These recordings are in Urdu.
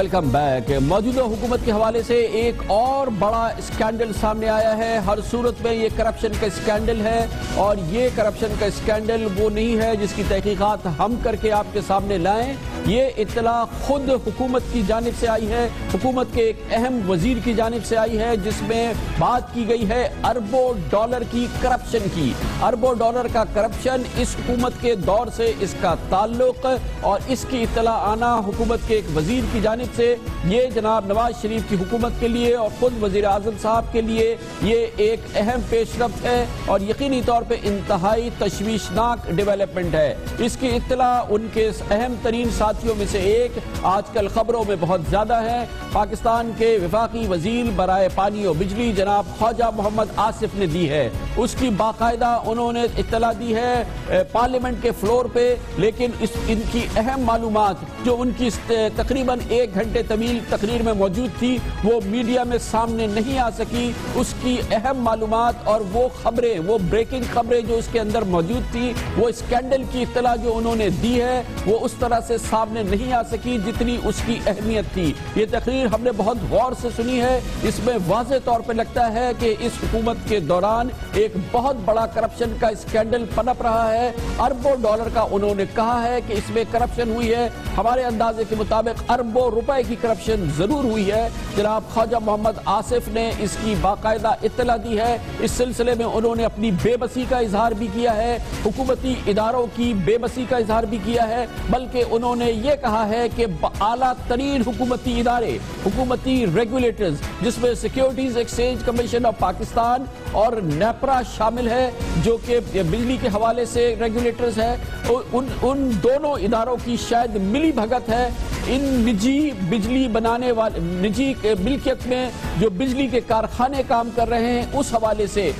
Welcome back. موجودہ حکومت کے حوالے سے ایک اور بڑا اسکینڈل سامنے آیا ہے۔ ہر صورت میں یہ کرپشن کا اسکینڈل ہے، اور یہ کرپشن کا اسکینڈل وہ نہیں ہے جس کی تحقیقات ہم کر کے آپ کے سامنے لائیں۔ یہ اطلاع خود حکومت کی جانب سے آئی ہے، حکومت کے ایک اہم وزیر کی جانب سے آئی ہے، جس میں بات کی گئی ہے اربوں ڈالر کی کرپشن کی۔ اربوں ڈالر کا کرپشن، اس حکومت کے دور سے اس کا تعلق، اور اس کی اطلاع آنا حکومت کے ایک وزیر کی جانب سے، یہ جناب نواز شریف کی حکومت کے لیے اور خود وزیر اعظم صاحب کے لیے یہ ایک اہم پیش رفت ہے، اور یقینی طور پہ انتہائی تشویشناک ڈیولپمنٹ ہے۔ اس کی اطلاع ان کے اہم ترین ساتھیوں میں سے ایک آج کل خبروں میں بہت زیادہ ہے، پاکستان کے وفاقی وزیر برائے پانی و بجلی جناب خواجہ محمد آصف نے دی ہے۔ اس کی باقاعدہ انہوں نے اطلاع دی ہے پارلیمنٹ کے فلور پہ، لیکن ان کی اہم معلومات جو ان کی تقریباً 1 گھنٹے طویل تقریر میں موجود تھی، وہ میڈیا میں سامنے نہیں آ سکی۔ اس کی اہم معلومات اور وہ خبریں، وہ بریکنگ خبریں جو اس کے اندر موجود تھی، وہ اسکینڈل کی اطلاع جو انہوں نے دی ہے، وہ اس طرح سے سامنے نہیں آ سکی جتنی اس کی اہمیت تھی۔ یہ تقریر ہم نے بہت غور سے سنی ہے، اس میں واضح طور پہ لگتا ہے کہ اس حکومت کے دوران ایک بہت بڑا کرپشن کا اسکینڈل پنپ رہا ہے۔ اربوں ڈالر کا انہوں نے کہا ہے کہ اس میں کرپشن ہوئی ہے، ہمارے اندازے کے مطابق اربوں روپے کی کرپشن ضرور ہوئی ہے۔ جناب خواجہ محمد آصف نے اس کی باقاعدہ اطلاع دی ہے۔ اس سلسلے میں انہوں نے اپنی بے بسی کا اظہار بھی کیا ہے، حکومتی اداروں کی بے بسی کا اظہار بھی کیا ہے، بلکہ انہوں نے یہ کہا ہے کہ اعلیٰ ترین حکومتی ادارے، حکومتی ریگولیٹرز، جس میں securities exchange commission of Pakistan اور نیپرا شامل ہے، جو کہ بجلی کے حوالے سے ریگولیٹرز ہے، ان دونوں اداروں کی شاید ملی بھگت ہے۔ ان نجی بجلی بنانے والے، نجی ملکیت میں جو بجلی کے کارخانے کام کر رہے ہیں، اس حوالے سے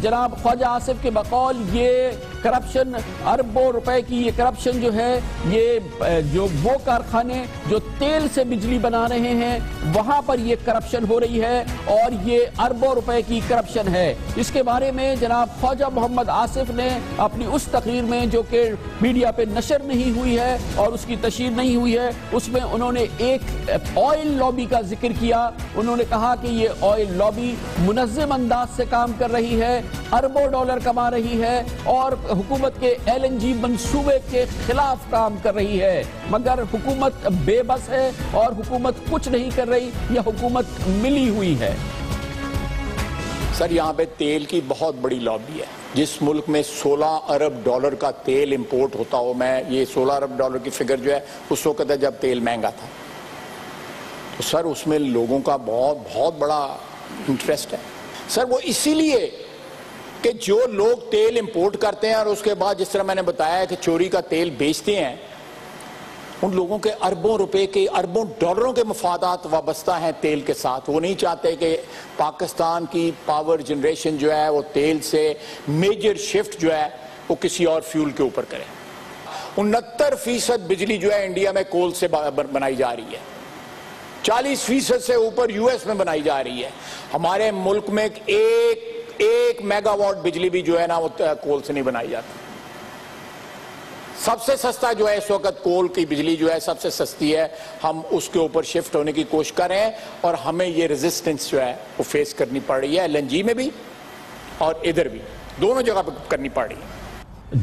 جناب خواجہ آصف کے بقول یہ کرپشن، اربوں روپے کی یہ کرپشن جو ہے، یہ جو وہ کارخانے جو تیل سے بجلی بنا رہے ہیں، وہاں پر یہ کرپشن ہو رہی ہے، اور یہ اربوں روپے کی کرپشن ہے۔ اس کے بارے میں جناب خواجہ محمد آصف نے اپنی اس تقریر میں، جو کہ میڈیا پہ نشر نہیں ہوئی ہے اور اس کی تشہیر نہیں ہوئی ہے، اس میں انہوں نے ایک آئل لابی کا ذکر کیا۔ انہوں نے کہا کہ یہ آئل لابی منظم انداز سے کام کر رہی ہے، اربوں ڈالر کما رہی ہے، اور حکومت کے LNG منصوبے کے خلاف کام کر رہی ہے، مگر حکومت بے بس ہے اور حکومت کچھ نہیں کر رہی، یہ حکومت ملی ہوئی ہے۔ سر، یہاں پہ تیل کی بہت بڑی لابی ہے۔ جس ملک میں 16 ارب ڈالر کا تیل امپورٹ ہوتا ہو، میں یہ 16 ارب ڈالر کی فگر جو ہے اس وقت ہے جب تیل مہنگا تھا، تو سر اس میں لوگوں کا بہت بڑا انٹرسٹ ہے۔ سر وہ اسی لیے کہ جو لوگ تیل امپورٹ کرتے ہیں اور اس کے بعد جس طرح میں نے بتایا کہ چوری کا تیل بیچتے ہیں، ان لوگوں کے اربوں روپے کے، اربوں ڈالروں کے مفادات وابستہ ہیں تیل کے ساتھ۔ وہ نہیں چاہتے کہ پاکستان کی پاور جنریشن جو ہے وہ تیل سے میجر شفٹ جو ہے وہ کسی اور فیول کے اوپر کرے۔ 69% بجلی جو ہے انڈیا میں کول سے بنائی جا رہی ہے، 40% سے اوپر US میں بنائی جا رہی ہے۔ ہمارے ملک میں ایک میگا واٹ بجلی بھی جو ہے نا وہ کول سے نہیں بنائی جاتی۔ سب سے سستا جو ہے اس وقت کول کی بجلی جو ہے سب سے سستی ہے، ہم اس کے اوپر شفٹ ہونے کی کوشش کر رہے ہیں، اور ہمیں یہ ریزسٹنس جو ہے وہ فیس کرنی پڑ رہی ہے، LNG میں بھی اور ادھر بھی، دونوں جگہ پہ کرنی پڑ رہی ہے۔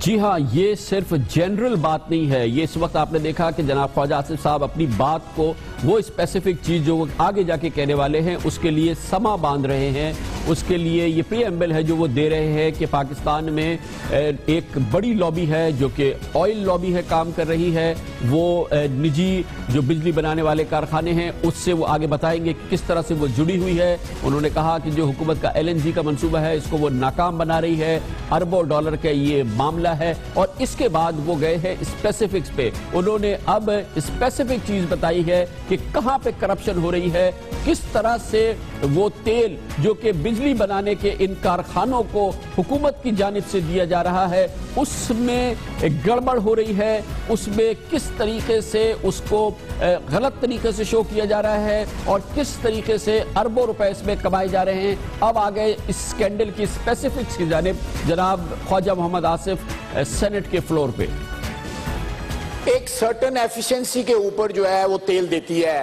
جی ہاں، یہ صرف جنرل بات نہیں ہے، یہ اس وقت آپ نے دیکھا کہ جناب خواجہ آصف صاحب اپنی بات کو، وہ اسپیسیفک چیز جو آگے جا کے کہنے والے ہیں اس کے لیے سما باندھ رہے ہیں، اس کے لیے یہ پری ایمبل ہے جو وہ دے رہے ہیں کہ پاکستان میں ایک بڑی لابی ہے جو کہ آئل لابی ہے، کام کر رہی ہے، وہ نجی جو بجلی بنانے والے کارخانے ہیں اس سے وہ آگے بتائیں گے کس طرح سے وہ جڑی ہوئی ہے۔ انہوں نے کہا کہ جو حکومت کا LNG کا منصوبہ ہے اس کو وہ ناکام بنا رہی ہے، اربوں ڈالر کا یہ معاملہ ہے، اور اس کے بعد وہ گئے ہیں اسپیسیفکس پہ۔ انہوں نے اب اسپیسیفک چیز بتائی ہے کہ کہاں پہ کرپشن ہو رہی ہے، کس طرح سے وہ تیل جو کہ بجلی بنانے کے ان کارخانوں کو حکومت کی جانب سے دیا جا رہا ہے، اس میں گڑبڑ ہو رہی ہے، اس میں کس طریقے سے اس کو غلط طریقے سے شو کیا جا رہا ہے، اور کس طریقے سے اربوں روپے اس میں کمائے جا رہے ہیں۔ اب آگئے اس اسکینڈل کی اسپیسیفکس کی جانب جناب خواجہ محمد آصف سینٹ کے فلور پہ۔ ایک سرٹن ایفیشنسی کے اوپر جو ہے وہ تیل دیتی ہے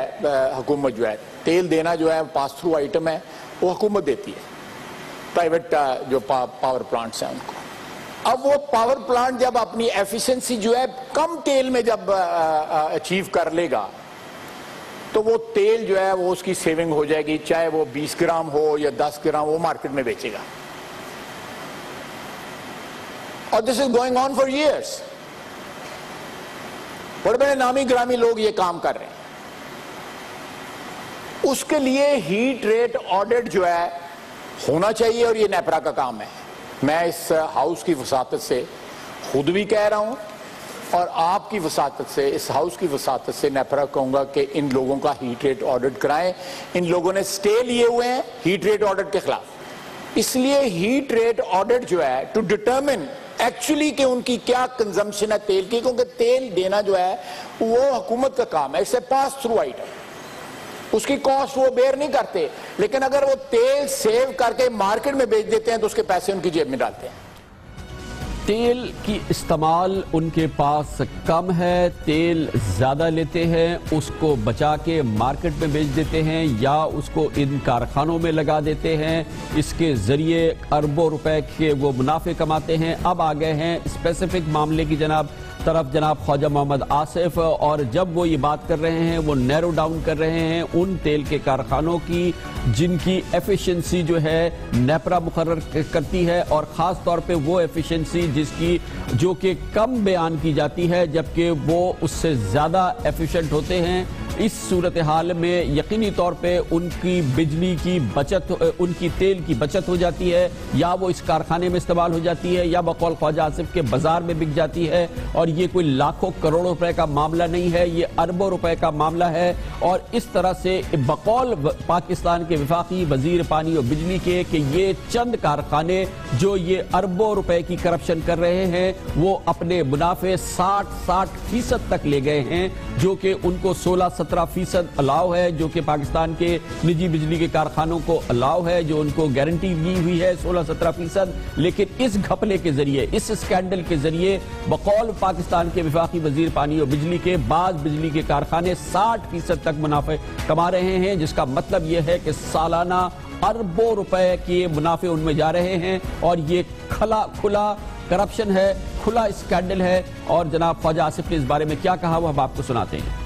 حکومت، جو ہے تیل دینا جو ہے پاس تھرو آئٹم ہے، وہ حکومت دیتی ہے پرائیویٹ جو پاور پلانٹس ہیں ان کو۔ اب وہ پاور پلانٹ جب اپنی ایفیشنسی جو ہے کم تیل میں جب اچیو کر لے گا تو وہ تیل جو ہے وہ اس کی سیونگ ہو جائے گی، چاہے وہ 20 گرام ہو یا 10 گرام، وہ مارکیٹ میں بیچے گا۔ اور this is going on for years, بڑے بڑے نامی گرامی لوگ یہ کام کر رہے ہیں۔ اس کے لیے ہیٹ ریٹ آڈٹ جو ہے ہونا چاہیے، اور یہ نیپرا کا کام ہے۔ میں اس ہاؤس کی وساطت سے خود بھی کہہ رہا ہوں، اور آپ کی وساطت سے، اس ہاؤس کی وساطت سے نیپرا کہوں گا کہ ان لوگوں کا ہیٹ ریٹ آڈٹ کرائیں۔ ان لوگوں نے سٹے لیے ہوئے ہیں ہیٹ ریٹ آڈٹ کے خلاف، اس لیے ہیٹ ریٹ آڈٹ جو ہے ٹو ڈٹرمن ایکچولی کہ ان کی کیا کنزمپشن ہے تیل کی، کیونکہ تیل دینا جو ہے وہ حکومت کا کام ہے، اسے پاس تھرو آئٹم، اس کی کاسٹ وہ بیئر نہیں کرتے، لیکن اگر وہ تیل سیو کر کے مارکیٹ میں بیچ دیتے ہیں تو اس کے پیسے ان کی جیب میں ڈالتے ہیں۔ تیل کی استعمال ان کے پاس کم ہے، تیل زیادہ لیتے ہیں، اس کو بچا کے مارکیٹ میں بیچ دیتے ہیں یا اس کو ان کارخانوں میں لگا دیتے ہیں، اس کے ذریعے اربوں روپے کے وہ منافع کماتے ہیں۔ اب آ گئے ہیں اسپیسیفک معاملے کی طرف جناب خواجہ محمد آصف، اور جب وہ یہ بات کر رہے ہیں وہ نیرو ڈاؤن کر رہے ہیں ان تیل کے کارخانوں کی جن کی ایفیشنسی جو ہے نیپرا مقرر کرتی ہے، اور خاص طور پہ وہ ایفیشنسی جو کہ کم بیان کی جاتی ہے جبکہ وہ اس سے زیادہ ایفیشنٹ ہوتے ہیں۔ اس صورتحال میں یقینی طور پہ ان کی بجلی کی بچت، ان کی تیل کی بچت ہو جاتی ہے، یا وہ اس کارخانے میں استعمال ہو جاتی ہے یا بقول خواجہ آصف کے بازار میں بک جاتی ہے، اور یہ کوئی لاکھوں کروڑوں روپے کا معاملہ نہیں ہے، یہ اربوں روپے کا معاملہ ہے۔ اور اس طرح سے بقول پاکستان کے وفاقی وزیر پانی اور بجلی کے کہ یہ چند کارخانے جو یہ اربوں روپے کی کرپشن کر رہے ہیں وہ اپنے منافع 60% تک لے گئے ہیں، جو کہ ان کو 16-17% الاؤ ہے، جو کہ پاکستان کے نجی بجلی کے کارخانوں کو الاؤ ہے، جو ان کو گارنٹی دی ہوئی ہے 16-17%۔ لیکن اس گھپلے کے ذریعے، اس اسکینڈل کے ذریعے بقول پاکستان کے وفاقی وزیر پانی اور بجلی کے بعض بجلی کے کارخانے 60% تک منافع کما رہے ہیں، جس کا مطلب یہ ہے کہ سالانہ اربوں روپے کے منافع ان میں جا رہے ہیں، اور یہ کھلا کرپشن ہے، کھلا اسکینڈل ہے۔ اور جناب خواجہ آصف نے اس بارے میں کیا کہا وہ ہم آپ کو سناتے ہیں۔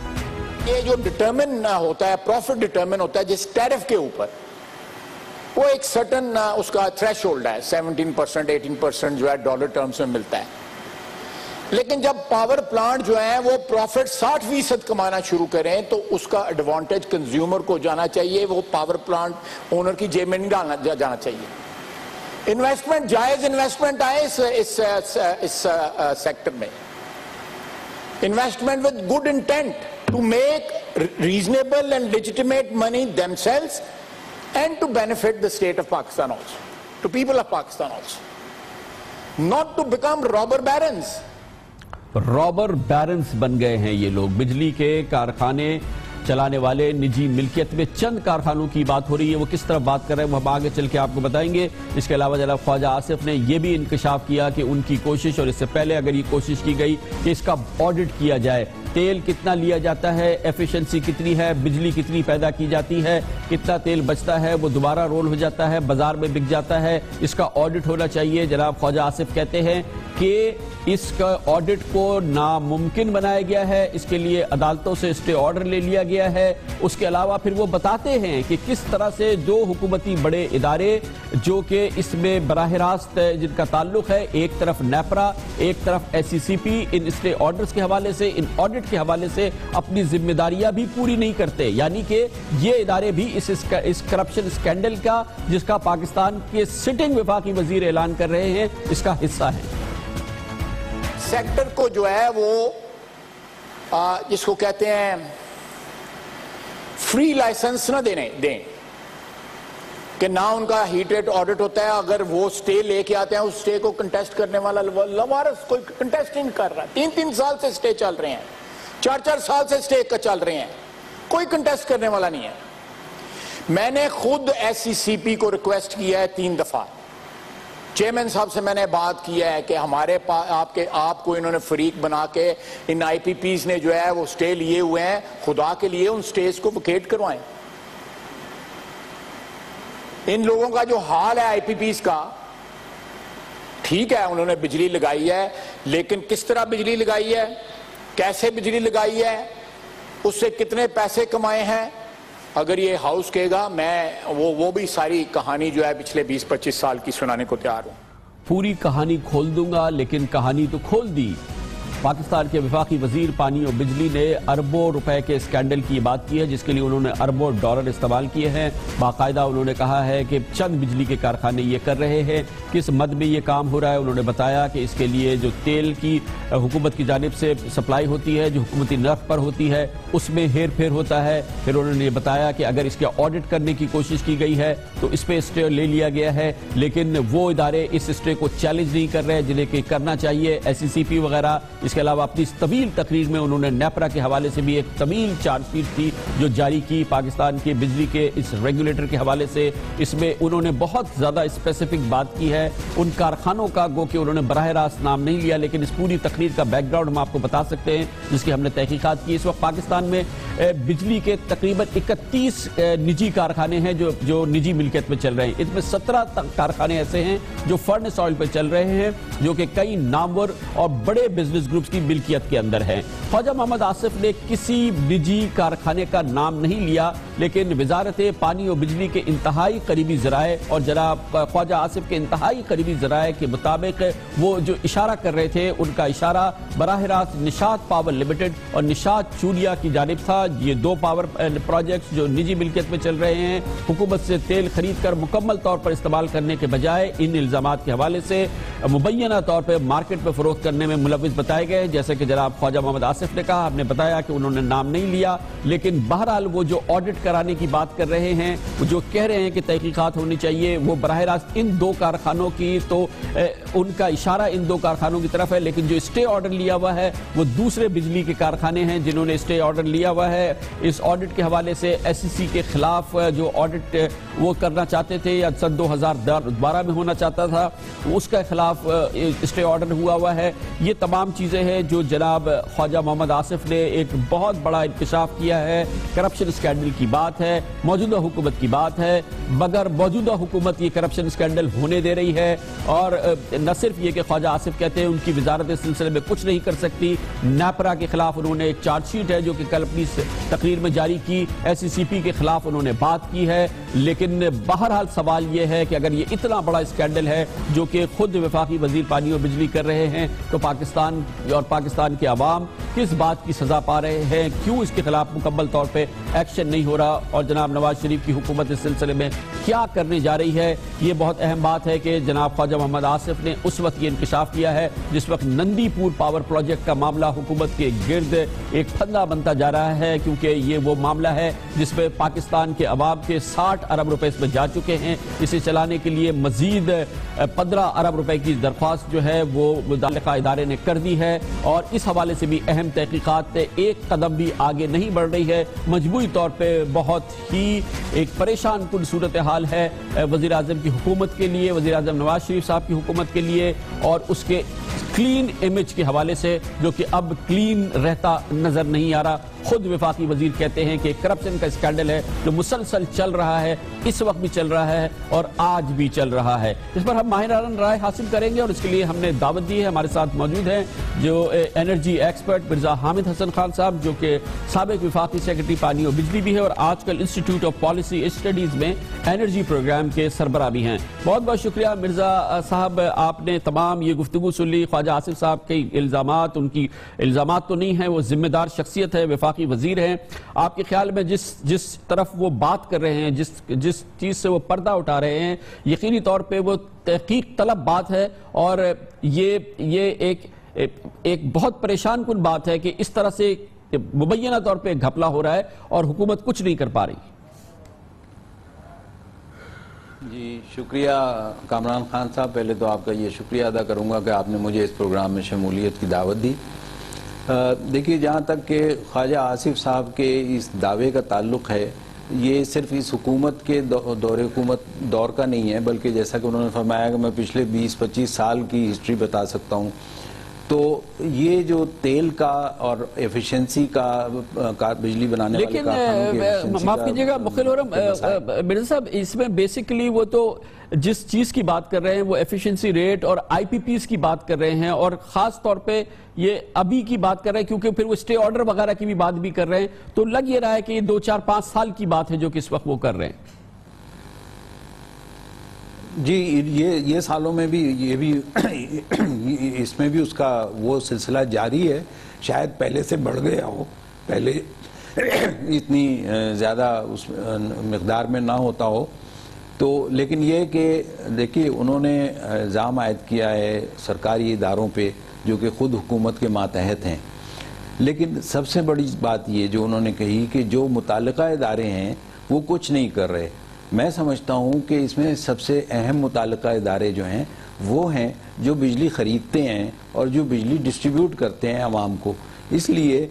یہ جو ڈٹرمن ہوتا ہے، پروفٹ ڈٹرمن ہوتا ہے جس ٹیرف کے اوپر، وہ ایک سرٹن اس کا تھریش ہولڈ ہے، 17%, 18% جو ہے ڈالر ٹرمز میں ملتا ہے۔ لیکن جب پاور پلانٹ جو ہیں وہ پروفٹ 60% کمانا شروع کریں تو اس کا ایڈوانٹیج کنزیومر کو جانا چاہیے، وہ پاور پلانٹ اونر کی جیب میں نہیں جانا چاہیے۔ انویسٹمنٹ، جائز انویسٹمنٹ آئے اس سیکٹر میں، investment with good intent to make reasonable and legitimate money themselves and to benefit the state of Pakistan also, to people of Pakistan also, not to become robber barons. رابر بیرنز بن گئے ہیں یہ لوگ، بجلی کے کارخانے چلانے والے نجی ملکیت میں چند کارخانوں کی بات ہو رہی ہے، وہ کس طرح بات کر رہے ہیں وہ ہم آگے چل کے آپ کو بتائیں گے۔ اس کے علاوہ جناب خواجہ آصف نے یہ بھی انکشاف کیا کہ ان کی کوشش، اور اس سے پہلے اگر یہ کوشش کی گئی کہ اس کا آڈٹ کیا جائے، تیل کتنا لیا جاتا ہے، ایفیشنسی کتنی ہے، بجلی کتنی پیدا کی جاتی ہے، کتنا تیل بچتا ہے، وہ دوبارہ رول ہو جاتا ہے، بازار میں بک جاتا ہے، اس کا آڈٹ ہونا چاہیے۔ جناب خواجہ آصف کہتے ہیں کہ اس کا آڈٹ کو ناممکن بنایا گیا ہے، اس کے لیے عدالتوں سے اسٹے آرڈر لے لیا گیا ہے۔ اس کے علاوہ پھر وہ بتاتے ہیں کہ کس طرح سے دو حکومتی بڑے ادارے جو کہ اس میں براہ راست جن کا تعلق ہے، ایک طرف نیپرا، ایک طرف SECP، ان اسٹے آرڈرز کے حوالے سے، ان آڈٹ کے حوالے سے اپنی ذمہ داریاں بھی پوری نہیں کرتے، یعنی کہ یہ ادارے بھی اس کرپشن اسکینڈل کا، جس کا پاکستان کے سٹنگ وفاقی وزیر اعلان کر رہے ہیں، اس کا حصہ ہے۔ سیکٹر کو جو ہے وہ جس کو کہتے ہیں فری لائسنس نہ دیں کہ نہ ان کا ہیٹ ریٹ آڈٹ ہوتا ہے، اگر وہ سٹے لے کے آتے ہیں اس سٹے کو کنٹیسٹ کرنے والا لوارس کوئی کنٹیسٹ نہیں کر رہا، 3 سال سے سٹے چل رہے ہیں، 4 سال سے سٹے کا چل رہے ہیں، کوئی کنٹیسٹ کرنے والا نہیں ہے۔ میں نے خود SECP کو ریکویسٹ کیا ہے 3 دفعہ چیئرمین صاحب سے میں نے بات کیا ہے کہ ہمارے آپ کو انہوں نے فریق بنا کے ان آئی پی پیز نے جو ہے وہ سٹے لیے ہوئے ہیں، خدا کے لیے ان سٹیز کو ویکیٹ کروائیں۔ ان لوگوں کا جو حال ہے آئی پی پیز کا، ٹھیک ہے انہوں نے بجلی لگائی ہے، لیکن کس طرح بجلی لگائی ہے، کیسے بجلی لگائی ہے، اس سے کتنے پیسے کمائے ہیں، اگر یہ ہاؤس کہے گا میں وہ بھی ساری کہانی جو ہے پچھلے 20-25 سال کی سنانے کو تیار ہوں۔ پوری کہانی کھول دوں گا، لیکن کہانی تو کھول دی۔ پاکستان کے وفاقی وزیر پانی اور بجلی نے اربوں روپے کے اسکینڈل کی بات کی ہے، جس کے لیے انہوں نے اربوں ڈالر استعمال کیے ہیں۔ باقاعدہ انہوں نے کہا ہے کہ چند بجلی کے کارخانے یہ کر رہے ہیں، کس مد میں یہ کام ہو رہا ہے۔ انہوں نے بتایا کہ اس کے لیے جو تیل کی حکومت کی جانب سے سپلائی ہوتی ہے، جو حکومتی نرخ پر ہوتی ہے، اس میں ہیر پھیر ہوتا ہے۔ پھر انہوں نے یہ بتایا کہ اگر اس کے آڈٹ کرنے کی کوشش کی گئی ہے تو اس پہ اسٹے لے لیا گیا ہے، لیکن وہ ادارے اس اسٹے کو چیلنج نہیں کر رہے جنہیں کہ کرنا چاہیے، SCCP وغیرہ۔ اس کے علاوہ اپنی اس طویل تقریر میں انہوں نے نیپرا کے حوالے سے بھی ایک طویل چارج شیٹ تھی جو جاری کی پاکستان کے بجلی کے اس ریگولیٹر کے حوالے سے۔ اس میں انہوں نے بہت زیادہ اسپیسیفک بات کی ہے ان کارخانوں کا، گو کہ انہوں نے براہ راست نام نہیں لیا، لیکن اس پوری تقریر کا بیک گراؤنڈ ہم آپ کو بتا سکتے ہیں جس کی ہم نے تحقیقات کی۔ اس وقت پاکستان میں بجلی کے تقریباً 31 نجی کارخانے ہیں جو نجی ملکیت میں چل رہے ہیں۔ اس میں 17 کارخانے ایسے ہیں جو فرنس آئل پہ چل رہے ہیں، جو کہ کئی نامور اور بڑے بزنس گروپس کی ملکیت کے اندر ہیں۔ خواجہ محمد آصف نے کسی نجی کارخانے کا نام نہیں لیا، لیکن وزارت پانی اور بجلی کے انتہائی قریبی ذرائع اور جناب خواجہ آصف کے انتہائی قریبی ذرائع کے مطابق وہ جو اشارہ کر رہے تھے، ان کا اشارہ براہ راست نشاط پاور لمیٹڈ اور نشاط چولیا کی جانب تھا۔ یہ دو پاور پروجیکٹس جو نجی ملکیت میں چل رہے ہیں، حکومت سے تیل خرید کر مکمل طور پر استعمال کرنے کے بجائے ان الزامات کے حوالے سے مبینہ طور پر مارکیٹ میں فروخت کرنے میں ملوث بتائے گئے۔ جیسے کہ جناب خواجہ محمد آصف نے کہا، ہم نے بتایا کہ انہوں نے نام نہیں لیا، لیکن بہرحال وہ جو آڈٹ کرانے کی بات کر رہے ہیں، جو کہہ رہے ہیں کہ تحقیقات ہونی چاہیے، وہ براہ راست ان دو کارخانوں کی، تو ان کا اشارہ ان دو کارخانوں کی طرف ہے، لیکن جو اسٹے آرڈر لیا ہوا ہے وہ دوسرے بجلی کے کارخانے ہیں جنہوں نے اسٹے آرڈر لیا ہوا ہے۔ اس آڈٹ کے حوالے سے SEC کے خلاف جو آڈٹ وہ کرنا چاہتے تھے یا سن 2012 میں ہونا چاہتا تھا، اس کے خلاف اسٹے آرڈر ہوا ہے۔ یہ تمام چیزیں ہیں جو جناب خواجہ محمد آصف نے ایک بہت بڑا انکشاف کیا ہے۔ کرپشن اسکینڈل کی بات ہے، موجودہ حکومت کی بات ہے، مگر موجودہ حکومت یہ کرپشن اسکینڈل ہونے دے رہی ہے، اور نہ صرف یہ کہ خواجہ آصف کہتے ہیں ان کی وزارت اس سلسلے میں کچھ نہیں کر سکتی، نیپرا کے خلاف انہوں نے ایک چارج شیٹ ہے جو کہ کل اپنی تقریر میں جاری کی، SCCP کے خلاف انہوں نے بات کی ہے، لیکن بہرحال سوال یہ ہے کہ اگر یہ اتنا بڑا اسکینڈل ہے جو کہ خود وفاقی وزیر پانی اور بجلی کر رہے ہیں، تو پاکستان کے عوام کس بات کی سزا پا رہے ہیں، کیوں اس کے خلاف مکمل طور پہ ایکشن نہیں ہو رہا، اور جناب نواز شریف کی حکومت اس سلسلے میں کیا کرنے جا رہی ہے۔ یہ بہت اہم بات ہے کہ جناب خواجہ محمد آصف نے اس وقت یہ انکشاف کیا ہے جس وقت نندی پور پاور پروجیکٹ کا معاملہ حکومت کے گرد ایک پھندا بنتا جا رہا ہے، کیونکہ یہ وہ معاملہ ہے جس پہ پاکستان کے عوام کے 60 ارب روپے اس میں جا چکے ہیں۔ اسے چلانے کے لیے مزید 15 ارب روپے کی درخواست جو ہے وہ متعلقہ ادارے نے کر دی ہے، اور اس حوالے سے بھی اہم تحقیقات ایک قدم بھی آگے نہیں بڑھ رہی ہے۔ مجموعی طور پہ بہت ہی ایک پریشان کن صورتحال ہے وزیراعظم کی حکومت کے لیے، وزیراعظم نواز شریف صاحب کی حکومت کے لیے، اور اس کے کلین امیج کے حوالے سے جو کہ اب کلین رہتا نظر نہیں آ رہا۔ خود وفاقی وزیر کہتے ہیں کہ کرپشن کا اسکینڈل ہے جو مسلسل چل رہا ہے، اس وقت بھی چل رہا ہے اور آج بھی چل رہا ہے۔ اس پر ہم ماہران رائے حاصل کریں گے، اور اس کے لیے ہم نے دعوت دی ہے۔ ہمارے ساتھ موجود ہیں جو انرجی ایکسپرٹ مرزا حامد حسن خان صاحب، جو کہ سابق وفاقی سیکرٹری پانی اور بجلی بھی ہے، اور آج کل انسٹیٹیوٹ آف پالیسی اسٹڈیز میں انرجی پروگرام کے سربراہ بھی ہیں۔ بہت بہت شکریہ مرزا صاحب، آپ نے تمام یہ گفتگو سن لی۔ خواجہ آصف صاحب کے الزامات، ان کی الزامات تو نہیں ہیں، وہ ذمہ دار شخصیت ہے، وفاقی وزیر ہیں۔ آپ کے خیال میں جس طرف وہ بات کر رہے ہیں، جس چیز سے وہ پردہ اٹھا رہے ہیں، یقینی طور پہ وہ تحقیق طلب بات ہے، اور یہ ایک بہت پریشان کن بات ہے کہ اس طرح سے مبینہ طور پہ گھپلا ہو رہا ہے اور حکومت کچھ نہیں کر پا رہی۔ جی شکریہ کامران خان صاحب، پہلے تو آپ کا یہ شکریہ ادا کروں گا کہ آپ نے مجھے اس پروگرام میں شمولیت کی دعوت دی۔ دیکھیے، جہاں تک کہ خواجہ آصف صاحب کے اس دعوے کا تعلق ہے یہ صرف اس حکومت کے دور کا نہیں ہے، بلکہ جیسا کہ انہوں نے فرمایا کہ میں پچھلے 20-25 سال کی ہسٹری بتا سکتا ہوں. تو یہ جو تیل کا اور ایفیشنسی کا بجلی بنانے والے کارخانوں کی ایفیشنسی کا، معاف کیجئے گا مخل اورم مرزا صاحب، اس میں بیسیکلی وہ تو جس چیز کی بات کر رہے ہیں وہ ایفیشنسی ریٹ اور آئی پی پیز کی بات کر رہے ہیں، اور خاص طور پہ یہ ابھی کی بات کر رہے ہیں کیونکہ پھر وہ اسٹے آرڈر وغیرہ کی بھی بات بھی کر رہے ہیں، تو لگ یہ رہا ہے کہ یہ 2-4-5 سال کی بات ہے جو کہ اس وقت وہ کر رہے ہیں. جی یہ سالوں میں بھی یہ بھی اس میں بھی اس کا وہ سلسلہ جاری ہے. شاید پہلے سے بڑھ گیا ہو، پہلے اتنی زیادہ اس مقدار میں نہ ہوتا ہو تو، لیکن یہ کہ دیکھیے انہوں نے الزام عائد کیا ہے سرکاری اداروں پہ جو کہ خود حکومت کے ماتحت ہیں. لیکن سب سے بڑی بات یہ جو انہوں نے کہی کہ جو متعلقہ ادارے ہیں وہ کچھ نہیں کر رہے. میں سمجھتا ہوں کہ اس میں سب سے اہم متعلقہ ادارے جو ہیں وہ ہیں جو بجلی خریدتے ہیں اور جو بجلی ڈسٹریبیوٹ کرتے ہیں عوام کو. اس لیے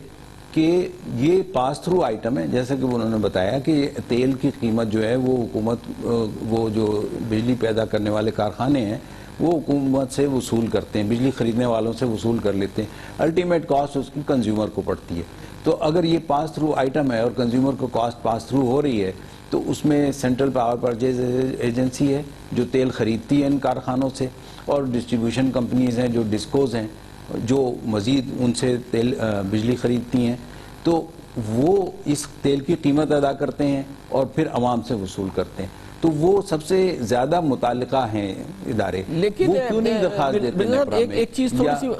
کہ یہ پاس تھرو آئٹم ہے، جیسا کہ انہوں نے بتایا کہ تیل کی قیمت جو ہے وہ حکومت، وہ جو بجلی پیدا کرنے والے کارخانے ہیں وہ حکومت سے وصول کرتے ہیں، بجلی خریدنے والوں سے وصول کر لیتے ہیں. الٹیمیٹ کاسٹ اس کی کنزیومر کو پڑتی ہے. تو اگر یہ پاس تھرو آئٹم ہے اور کنزیومر کو کاسٹ پاس تھرو ہو رہی ہے تو اس میں سینٹرل پاور پرچیز ایجنسی ہے جو تیل خریدتی ہے ان کارخانوں سے، اور ڈسٹریبیوشن کمپنیز ہیں جو ڈسکوز ہیں جو مزید ان سے تیل بجلی خریدتی ہیں. تو وہ اس تیل کی قیمت ادا کرتے ہیں اور پھر عوام سے وصول کرتے ہیں. تو وہ سب سے زیادہ متعلقہ ہیں ادارے. لیکن وہ کیوں نہیں درخواست دیتے؟ ایک چیز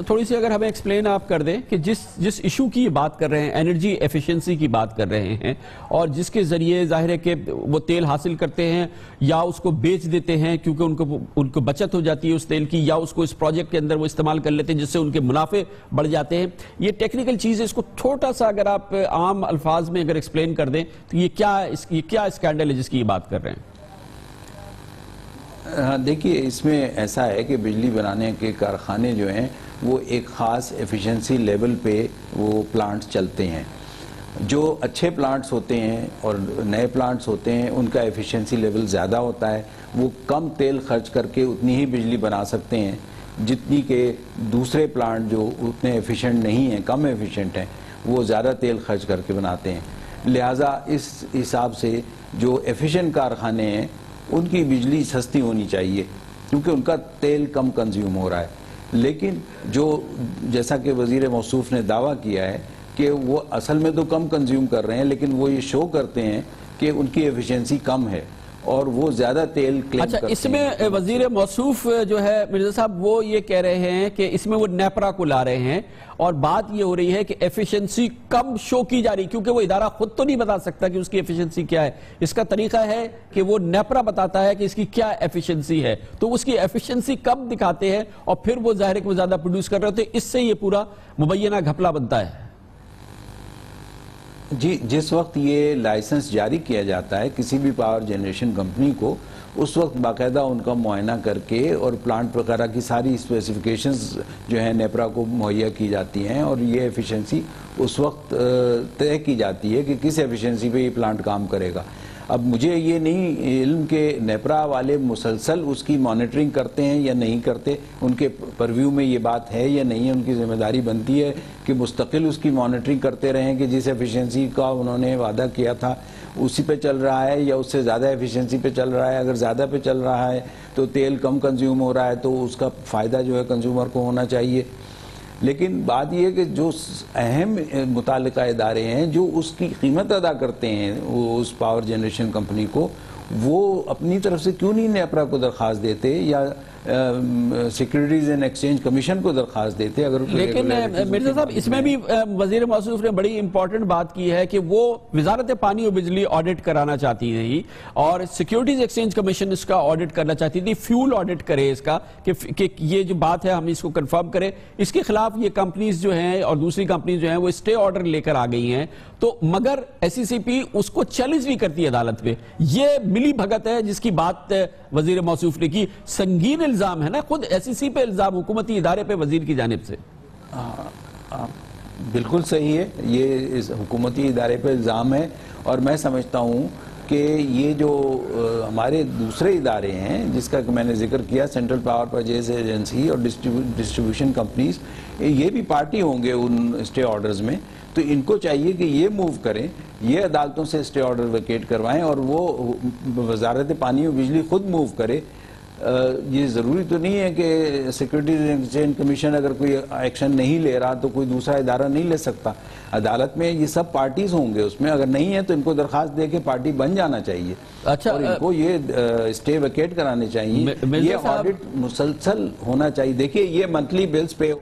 تھوڑی سی اگر ہمیں ایکسپلین آپ کر دیں کہ جس ایشو کی بات کر رہے ہیں، انرجی ایفیشنسی کی بات کر رہے ہیں، اور جس کے ذریعے ظاہر ہے کہ وہ تیل حاصل کرتے ہیں یا اس کو بیچ دیتے ہیں کیونکہ ان کو بچت ہو جاتی ہے اس تیل کی، یا اس کو اس پروجیکٹ کے اندر وہ استعمال کر لیتے ہیں جس سے ان کے منافع بڑھ جاتے ہیں. یہ ٹیکنیکل چیز ہے، اس کو چھوٹا سا اگر آپ عام الفاظ میں اگر ایکسپلین کر دیں تو یہ کیا اسکینڈل ہے جس کی یہ بات کر رہے ہیں؟ دیکھیے اس میں ایسا ہے کہ بجلی بنانے کے کارخانے جو ہیں وہ ایک خاص ایفیشنسی لیول پہ وہ پلانٹس چلتے ہیں. جو اچھے پلانٹس ہوتے ہیں اور نئے پلانٹس ہوتے ہیں ان کا ایفیشنسی لیول زیادہ ہوتا ہے، وہ کم تیل خرچ کر کے اتنی ہی بجلی بنا سکتے ہیں جتنی کہ دوسرے پلانٹ جو اتنے ایفیشنٹ نہیں ہیں، کم ایفیشنٹ ہیں، وہ زیادہ تیل خرچ کر کے بناتے ہیں. لہٰذا اس حساب سے جو ایفیشنٹ کارخانے ہیں ان کی بجلی سستی ہونی چاہیے کیونکہ ان کا تیل کم کنزیوم ہو رہا ہے. لیکن جو جیسا کہ وزیر موصوف نے دعویٰ کیا ہے کہ وہ اصل میں تو کم کنزیوم کر رہے ہیں لیکن وہ یہ شو کرتے ہیں کہ ان کی ایفیشنسی کم ہے اور وہ زیادہ تیل کلیم کرتے ہیں. اچھا، اس میں وزیر موصوف جو ہے مرزا صاحب وہ یہ کہہ رہے ہیں کہ اس میں وہ نیپرا کو لا رہے ہیں، اور بات یہ ہو رہی ہے کہ ایفیشنسی کم شو کی جا رہی کیونکہ وہ ادارہ خود تو نہیں بتا سکتا کہ اس کی ایفیشنسی کیا ہے. اس کا طریقہ ہے کہ وہ نیپرا بتاتا ہے کہ اس کی کیا ایفیشنسی ہے، تو اس کی ایفیشنسی کم دکھاتے ہیں اور پھر وہ ظاہر ہے کہ وہ زیادہ پروڈیوس کر رہے ہوتے ہیں. اس سے یہ پورا مبینہ گھپلا بنتا ہے. جی، جس وقت یہ لائسنس جاری کیا جاتا ہے کسی بھی پاور جنریشن کمپنی کو، اس وقت باقاعدہ ان کا معائنہ کر کے اور پلانٹ وغیرہ کی ساری اسپیسیفکیشنز جو ہیں نیپرا کو مہیا کی جاتی ہیں، اور یہ ایفیشنسی اس وقت طے کی جاتی ہے کہ کس ایفیشنسی پہ یہ پلانٹ کام کرے گا. اب مجھے یہ نہیں علم کہ نیپرا والے مسلسل اس کی مانیٹرنگ کرتے ہیں یا نہیں کرتے، ان کے پرویو میں یہ بات ہے یا نہیں ہے. ان کی ذمہ داری بنتی ہے کہ مستقل اس کی مانیٹرنگ کرتے رہیں کہ جس ایفیشنسی کا انہوں نے وعدہ کیا تھا اسی پہ چل رہا ہے یا اس سے زیادہ ایفیشنسی پہ چل رہا ہے. اگر زیادہ پہ چل رہا ہے تو تیل کم کنزیوم ہو رہا ہے تو اس کا فائدہ جو ہے کنزیومر کو ہونا چاہیے. لیکن بات یہ ہے کہ جو اہم متعلقہ ادارے ہیں جو اس کی قیمت ادا کرتے ہیں اس پاور جنریشن کمپنی کو، وہ اپنی طرف سے کیوں نہیں نیپرا کو درخواست دیتے یا سیکیورٹیز اینڈ ایکسچینج کمیشن کو درخواست دیتے. اگر لیکن مرزا صاحب اس میں بھی وزیر موصوف نے بڑی امپورٹنٹ بات کی ہے کہ وہ وزارت پانی و بجلی آڈٹ کرانا چاہتی تھی اور سیکیورٹیز ایکسچینج کمیشن اس کا آڈٹ کرنا چاہتی تھی، فیول آڈٹ کرے اس کا کہ یہ جو بات ہے ہم اس کو کنفرم کریں. اس کے خلاف یہ کمپنیز جو ہیں اور دوسری کمپنیز جو ہیں وہ اسٹے آرڈر لے کر آ گئی ہیں، تو مگر ایس سی سی پی اس کو چیلنج بھی کرتی ہے عدالت پہ. یہ ملی بھگت ہے جس کی بات وزیر موصوف نے کی. سنگین الزام ہے نا، خود ایس سی سی پہ الزام حکومتی ادارے پہ وزیر کی جانب سے. بالکل صحیح ہے، یہ حکومتی ادارے پہ الزام ہے، اور میں سمجھتا ہوں کہ یہ جو ہمارے دوسرے ادارے ہیں جس کا میں نے ذکر کیا، سینٹرل پاور پرچیز ایجنسی اور ڈسٹریبیوشن کمپنیز، یہ بھی پارٹی ہوں گے ان اسٹے آرڈرز میں، تو ان کو چاہیے کہ یہ موو کریں، یہ عدالتوں سے اسٹے آرڈر ویکیٹ کروائیں اور وہ وزارت پانی و بجلی خود موو کرے۔ یہ ضروری تو نہیں ہے کہ سیکورٹیز ایکسچینج کمیشن اگر کوئی ایکشن نہیں لے رہا تو کوئی دوسرا ادارہ نہیں لے سکتا، عدالت میں یہ سب پارٹیز ہوں گے، اس میں اگر نہیں ہے تو ان کو درخواست دے کے پارٹی بن جانا چاہیے اور ان کو یہ اسٹے ویکیٹ کرانے چاہیے، یہ آڈٹ مسلسل ہونا چاہیے۔ دیکھیے یہ منتھلی بلز پہ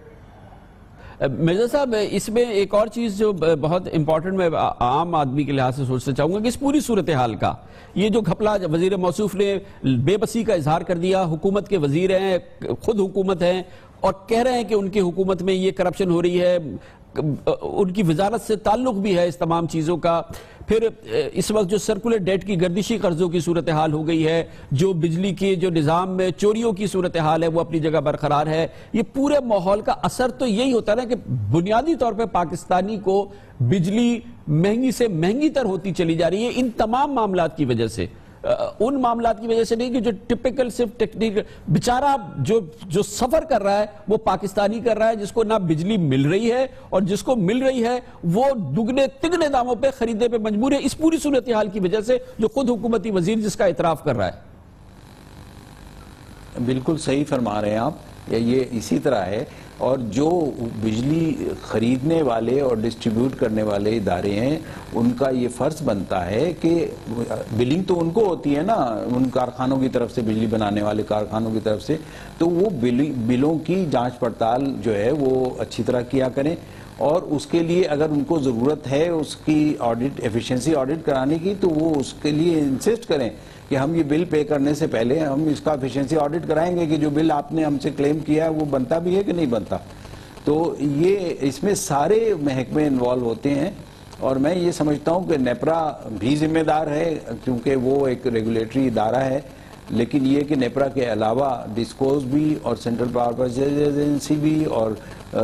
مرزا صاحب، اس میں ایک اور چیز جو بہت امپورٹنٹ میں عام آدمی کے لحاظ سے سوچنا چاہوں گا کہ اس پوری صورتحال کا یہ جو گھپلا وزیر موصوف نے بے بسی کا اظہار کر دیا، حکومت کے وزیر ہیں، خود حکومت ہیں اور کہہ رہے ہیں کہ ان کی حکومت میں یہ کرپشن ہو رہی ہے، ان کی وزارت سے تعلق بھی ہے اس تمام چیزوں کا، پھر اس وقت جو سرکولر ڈیٹ کی گردشی قرضوں کی صورتحال ہو گئی ہے، جو بجلی کے جو نظام میں چوریوں کی صورتحال ہے وہ اپنی جگہ برقرار ہے، یہ پورے ماحول کا اثر تو یہی ہوتا ہے کہ بنیادی طور پہ پاکستانی کو بجلی مہنگی سے مہنگی تر ہوتی چلی جا رہی ہے ان تمام معاملات کی وجہ سے، ان معاملات کی وجہ سے نہیں کہ جو ٹپیکل صرف ٹیکنیک بیچارہ جو سفر کر رہا ہے وہ پاکستانی کر رہا ہے، جس کو نہ بجلی مل رہی ہے اور جس کو مل رہی ہے وہ دگنے تگنے داموں پہ خریدنے پہ مجبور ہے، اس پوری صورتحال کی وجہ سے جو خود حکومتی وزیر جس کا اعتراف کر رہا ہے۔ بالکل صحیح فرما رہے ہیں آپ، یہ اسی طرح ہے، اور جو بجلی خریدنے والے اور ڈسٹریبیوٹ کرنے والے ادارے ہیں ان کا یہ فرض بنتا ہے کہ بلنگ تو ان کو ہوتی ہے نا، ان کارخانوں کی طرف سے، بجلی بنانے والے کارخانوں کی طرف سے، تو وہ بلوں کی جانچ پڑتال جو ہے وہ اچھی طرح کیا کریں، اور اس کے لیے اگر ان کو ضرورت ہے اس کی آڈٹ، ایفیشنسی آڈٹ کرانے کی، تو وہ اس کے لیے انسسٹ کریں کہ ہم یہ بل پے کرنے سے پہلے ہم اس کا ایفیشنسی آڈٹ کرائیں گے کہ جو بل آپ نے ہم سے کلیم کیا ہے وہ بنتا بھی ہے کہ نہیں بنتا۔ تو یہ اس میں سارے محکمے انوالو ہوتے ہیں، اور میں یہ سمجھتا ہوں کہ نیپرا بھی ذمہ دار ہے کیونکہ وہ ایک ریگولیٹری ادارہ ہے، لیکن یہ کہ نیپرا کے علاوہ ڈسکوز بھی اور سینٹرل پاور پرچیز ایجنسی بھی اور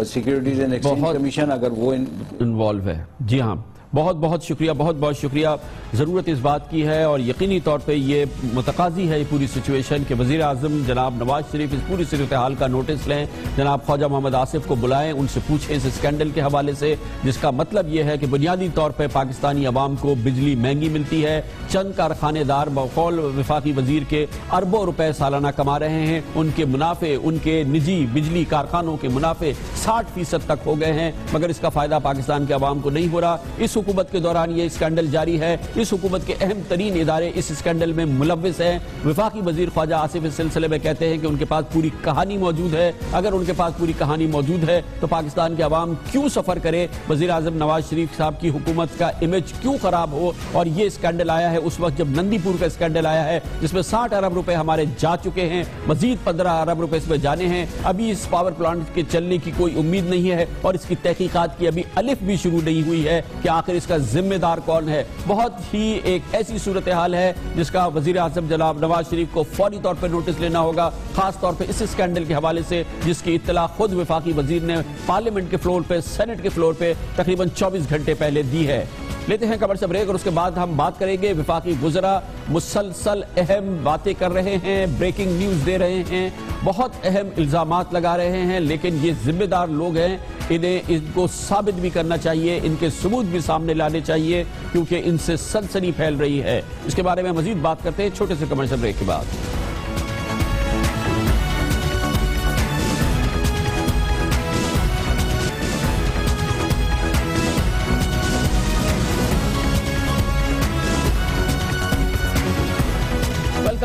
سیکورٹیز اینڈ ایکسچینج کمیشن اگر وہ انوالو ہے۔ جی ہاں، بہت بہت شکریہ، بہت بہت شکریہ۔ ضرورت اس بات کی ہے اور یقینی طور پہ یہ متقاضی ہے یہ پوری سچویشن کہ وزیر اعظم جناب نواز شریف اس پوری صورتحال کا نوٹس لیں، جناب خواجہ محمد آصف کو بلائیں، ان سے پوچھیں اس اسکینڈل کے حوالے سے، جس کا مطلب یہ ہے کہ بنیادی طور پہ پاکستانی عوام کو بجلی مہنگی ملتی ہے، چند کارخانے دار بقول وفاقی وزیر کے اربوں روپے سالانہ کما رہے ہیں، ان کے منافع، ان کے نجی بجلی کارخانوں کے منافع 60% تک ہو گئے ہیں، مگر اس کا فائدہ پاکستان کے عوام کو نہیں ہو رہا۔ اس حکومت کے دوران یہ اسکینڈل جاری ہے، اس حکومت کے اہم ترین ادارے اس اسکینڈل میں ملوث ہیں۔ وفاقی وزیر خواجہ آصف اس سلسلے میں کہتے ہیں کہ ان کے پاس پوری کہانی موجود ہے، اگر ان کے پاس پوری کہانی موجود ہے تو پاکستان کے عوام کیوں سفر کرے، وزیر اعظم نواز شریف صاحب کی حکومت کا امیج کیوں خراب ہو، اور یہ اسکینڈل آیا ہے اس وقت جب نندی پور کا اسکینڈل آیا ہے جس میں 60 ارب روپے ہمارے جا چکے ہیں، مزید 15 ارب روپے اس میں جانے ہیں، ابھی اس پاور پلانٹ کے چلنے کی کوئی امید نہیں ہے اور اس کی تحقیقات کی ابھی الف بھی شروع نہیں ہوئی ہے کہ آخر اس کا ذمہ دار کون ہے۔ بہت ہی ایک ایسی صورتحال ہے جس کا وزیر اعظم جناب نواز شریف کو فوری طور پر نوٹس لینا ہوگا، خاص طور پہ اس اسکینڈل کے حوالے سے جس کی اطلاع خود وفاقی وزیر نے پارلیمنٹ کے فلور پہ، سینٹ کے فلور پہ تقریباً 24 گھنٹے پہلے دی ہے۔ لیتے ہیں خبر سے بریک اور اس کے بعد ہم بات کریں گے۔ وفاقی وزراء مسلسل اہم باتیں کر رہے ہیں، بریکنگ نیوز دے رہے ہیں، بہت اہم الزامات لگا رہے ہیں، لیکن یہ ذمہ دار لوگ ہیں، انہیں ان کو ثابت بھی کرنا چاہیے، ان کے ثبوت بھی سامنے لانے چاہیے کیونکہ ان سے سنسنی پھیل رہی ہے۔ اس کے بارے میں مزید بات کرتے ہیں چھوٹے سے کمرشل بریک کے بعد۔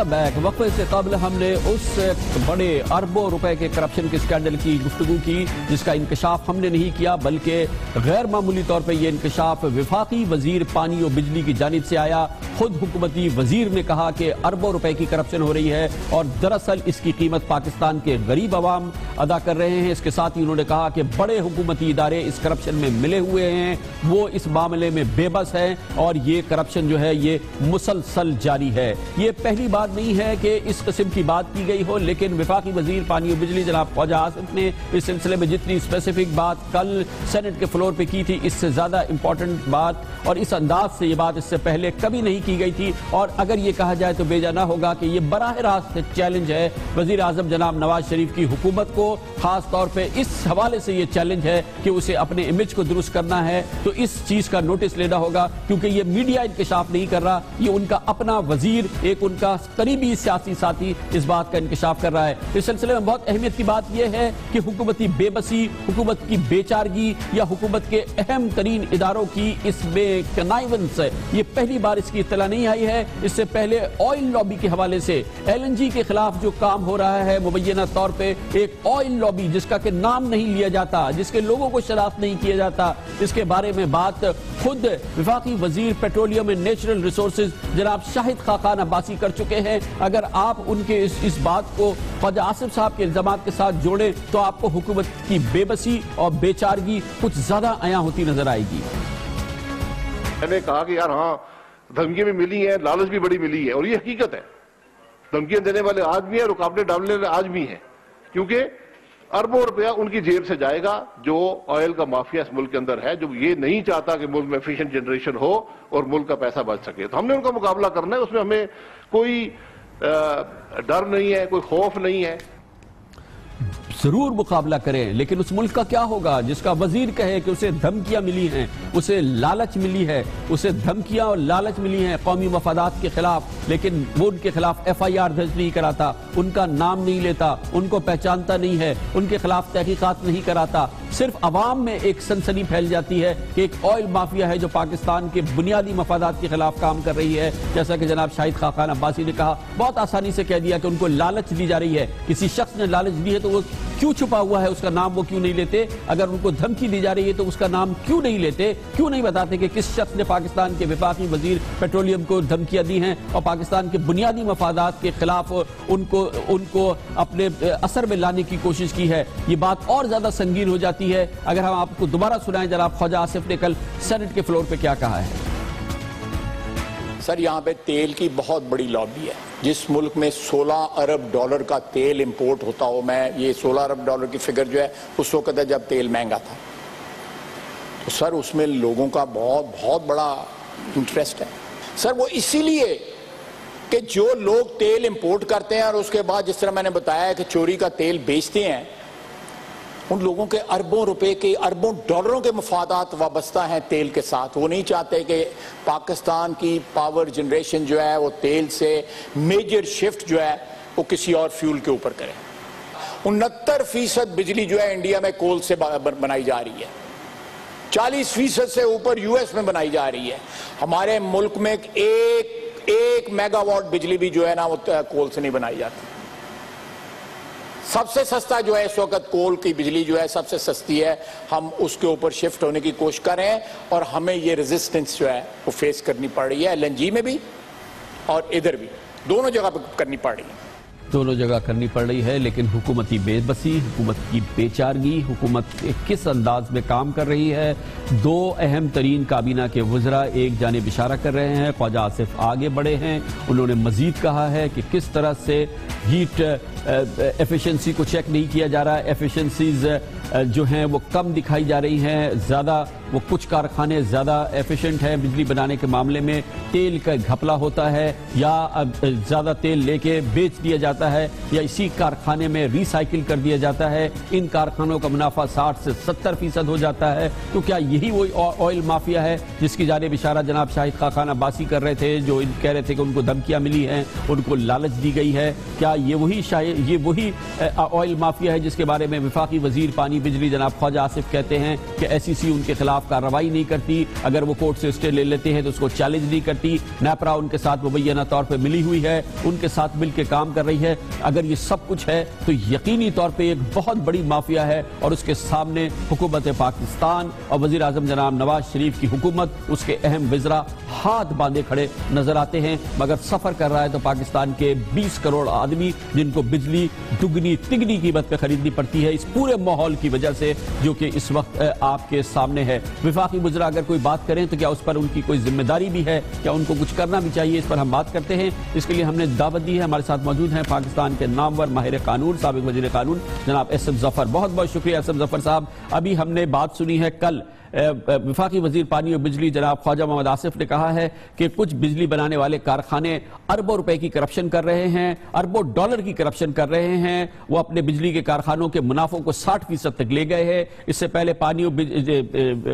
بیک وقفے سے قبل ہم نے اس بڑے اربوں روپے کے کرپشن کے اسکینڈل کی گفتگو کی جس کا انکشاف ہم نے نہیں کیا، بلکہ غیر معمولی طور پہ یہ انکشاف وفاقی وزیر پانی و بجلی کی جانب سے آیا۔ خود حکومتی وزیر نے کہا کہ اربوں روپے کی کرپشن ہو رہی ہے اور دراصل اس کی قیمت پاکستان کے غریب عوام ادا کر رہے ہیں۔ اس کے ساتھ ہی انہوں نے کہا کہ بڑے حکومتی ادارے اس کرپشن میں ملے ہوئے ہیں، وہ اس معاملے میں بے بس ہیں اور یہ کرپشن جو ہے یہ مسلسل جاری ہے۔ یہ پہلی بات نہیں نہیں ہے کہ اس قسم کی بات کی گئی ہو، لیکن وفاقی وزیر پانی و بجلی جناب خواجہ آصف نے اس سلسلے میں جتنی اسپیسیفک بات کل سینٹ کے فلور پہ کی تھی، اس سے زیادہ امپورٹنٹ بات اور اس انداز سے یہ بات اس سے پہلے کبھی نہیں کی گئی تھی. اور اگر یہ کہا جائے تو بے جا نہ ہوگا کہ یہ براہ راست چیلنج ہے وزیر اعظم جناب نواز شریف کی حکومت کو. خاص طور پہ اس حوالے سے یہ چیلنج ہے کہ اسے اپنے امیج کو درست کرنا ہے، تو اس چیز کا نوٹس لینا ہوگا، کیونکہ یہ میڈیا انکشاف نہیں کر رہا، یہ ان کا اپنا وزیر، ایک ان کا قریبی سیاسی ساتھی اس بات کا انکشاف کر رہا ہے. اس سلسلے میں بہت اہمیت کی بات یہ ہے کہ حکومتی بے بسی، حکومت کی بے چارگی یا حکومت کے اہم ترین اداروں کی اس میں کنائیونس، یہ پہلی بار اس کی اطلاع نہیں آئی ہے. اس سے پہلے آئل لابی کے حوالے سے LNG کے خلاف جو کام ہو رہا ہے، مبینہ طور پہ ایک آئل لابی جس کا کہ نام نہیں لیا جاتا، جس کے لوگوں کو شناخت نہیں کیا جاتا، اس کے بارے میں بات خود وفاقی وزیر پیٹرولیم اینڈ نیچرل ریسورسز جناب شاہد خاقان عباسی کر چکے ہیں. اگر آپ ان کے اس بات کو خواجہ آصف صاحب کے الزامات کے ساتھ جوڑیں تو آپ کو حکومت کی بے بسی اور بے چارگی کچھ زیادہ عیاں ہوتی نظر آئے گی. میں نے کہا کہ یار ہاں دھمکیاں بھی ملی ہیں، لالچ بھی بڑی ملی ہے، اور یہ حقیقت ہے. دھمکیاں دینے والے آج بھی ہیں، رکاوٹیں ڈالنے والے آج بھی ہیں، کیونکہ اربوں روپیہ ان کی جیب سے جائے گا جو آئل کا مافیا اس ملک کے اندر ہے، جو یہ نہیں چاہتا کہ ملک میں ایفیشنٹ جنریشن ہو اور ملک کا پیسہ بچ سکے. تو ہم نے ان کا مقابلہ کرنا ہے، اس میں ہمیں کوئی ڈر نہیں ہے، کوئی خوف نہیں ہے. ضرور مقابلہ کریں، لیکن اس ملک کا کیا ہوگا جس کا وزیر کہے کہ اسے دھمکیاں ملی ہیں، اسے لالچ ملی ہے، اسے دھمکیاں اور لالچ ملی ہیں قومی مفادات کے خلاف، لیکن وہ ان کے خلاف FIR درج نہیں کراتا، ان کا نام نہیں لیتا، ان کو پہچانتا نہیں ہے، ان کے خلاف تحقیقات نہیں کراتا. صرف عوام میں ایک سنسنی پھیل جاتی ہے کہ ایک آئل مافیا ہے جو پاکستان کے بنیادی مفادات کے خلاف کام کر رہی ہے. جیسا کہ جناب شاہد خاقان عباسی نے کہا، بہت آسانی سے کہہ دیا کہ ان کو لالچ دی جا رہی ہے. کسی شخص نے لالچ دی ہے تو وہ کیوں چھپا ہوا ہے، اس کا نام وہ کیوں نہیں لیتے؟ اگر ان کو دھمکی دی جا رہی ہے تو اس کا نام کیوں نہیں لیتے؟ کیوں نہیں بتاتے کہ کس شخص نے پاکستان کے وفاقی وزیر پیٹرولیم کو دھمکیاں دی ہیں اور پاکستان کے بنیادی مفادات کے خلاف ان کو اپنے اثر میں لانے کی کوشش کی ہے؟ یہ بات اور زیادہ سنگین ہو جاتی ہے اگر ہم آپ کو دوبارہ سنائیں جناب خواجہ آصف نے کل سینٹ کے فلور پہ کیا کہا ہے. سر یہاں پہ تیل کی بہت بڑی لابی ہے. جس ملک میں 16 ارب ڈالر کا تیل امپورٹ ہوتا ہو، میں یہ 16 ارب ڈالر کی فگر جو ہے اس وقت ہے جب تیل مہنگا تھا، تو سر اس میں لوگوں کا بہت بڑا انٹرسٹ ہے. سر وہ اسی لیے کہ جو لوگ تیل امپورٹ کرتے ہیں اور اس کے بعد جس طرح میں نے بتایا کہ چوری کا تیل بیچتے ہیں، ان لوگوں کے اربوں روپے کے، اربوں ڈالروں کے مفادات وابستہ ہیں تیل کے ساتھ. وہ نہیں چاہتے کہ پاکستان کی پاور جنریشن جو ہے وہ تیل سے میجر شفٹ جو ہے وہ کسی اور فیول کے اوپر کرے. 69% بجلی جو ہے انڈیا میں کول سے بنائی جا رہی ہے، 40% سے اوپر US میں بنائی جا رہی ہے. ہمارے ملک میں ایک میگا واٹ بجلی بھی جو ہے نا وہ کول سے نہیں بنائی جاتی. سب سے سستا جو ہے اس وقت کول کی بجلی جو ہے سب سے سستی ہے. ہم اس کے اوپر شفٹ ہونے کی کوشش کر رہے ہیں اور ہمیں یہ ریزسٹنس جو ہے وہ فیس کرنی پڑ رہی ہے، LNG میں بھی اور ادھر بھی، دونوں جگہ پہ کرنی پڑ رہی ہے. دونوں جگہ کرنی پڑ رہی ہے، لیکن حکومتی بے بسی، حکومت کی بے چارگی، حکومت کس انداز میں کام کر رہی ہے. دو اہم ترین کابینہ کے وزراء ایک جانب اشارہ کر رہے ہیں. خواجہ آصف آگے بڑھے ہیں، انہوں نے مزید کہا ہے کہ کس طرح سے ہیٹ ایفیشنسی کو چیک نہیں کیا جا رہا ہے، ایفیشنسیز جو ہیں وہ کم دکھائی جا رہی ہیں. زیادہ وہ کچھ کارخانے زیادہ ایفیشنٹ ہیں بجلی بنانے کے معاملے میں، تیل کا گھپلا ہوتا ہے یا زیادہ تیل لے کے بیچ دیا جاتا ہے یا اسی کارخانے میں ری سائیکل کر دیا جاتا ہے. ان کارخانوں کا منافع 60 سے 70% ہو جاتا ہے. تو کیا یہی وہی آئل مافیا ہے جس کی جانب اشارہ جناب شاہد خاقان عباسی کر رہے تھے، جو کہہ رہے تھے کہ ان کو دھمکیاں ملی ہیں، ان کو لالچ دی گئی ہے؟ کیا یہ وہی آئل مافیا ہے جس کے بارے میں وفاقی وزیر پانی بجلی جناب خواجہ آصف کہتے ہیں کہ SEC ان کے خلاف کارروائی نہیں کرتی، اگر وہ کورٹ سے اسٹے لے لیتے ہیں تو اس کو چیلنج نہیں کرتی، نیپرا ان کے ساتھ مبینہ طور پہ ملی ہوئی ہے، ان کے ساتھ مل کے کام کر رہی ہے؟ اگر یہ سب کچھ ہے تو یقینی طور پہ ایک بہت بڑی مافیا ہے اور اس کے سامنے حکومت پاکستان اور وزیر اعظم جناب نواز شریف کی حکومت، اس کے اہم وزراء ہاتھ باندھے کھڑے نظر آتے ہیں. مگر سفر کر رہا ہے تو پاکستان کے 20 کروڑ آدمی جن کو بجلی دگنی تگنی قیمت پہ خریدنی پڑتی ہے. اس پورے ماحول کی کی وجہ سے جو کہ اس وقت آپ کے سامنے ہے. وفاقی وزراء اگر کوئی بات کریں تو کیا اس پر ان کی کوئی ذمہ داری بھی ہے, کیا ان کو کچھ کرنا بھی چاہیے, اس پر ہم بات کرتے ہیں. اس کے لیے ہم نے دعوت دی ہے. ہمارے ساتھ موجود ہیں پاکستان کے نامور ماہر قانون سابق وزیر قانون جناب ایس ایم ظفر. بہت بہت شکریہ ایس ایم ظفر صاحب. ابھی ہم نے بات سنی ہے, کل وفاقی وزیر پانی اور بجلی جناب خواجہ محمد آصف نے کہا ہے کہ کچھ بجلی بنانے والے کارخانے اربوں روپے کی کرپشن کر رہے ہیں, اربوں ڈالر کی کرپشن کر رہے ہیں. وہ اپنے بجلی کے کارخانوں کے منافعوں کو 60% تک لے گئے ہیں. اس سے پہلے پانی اور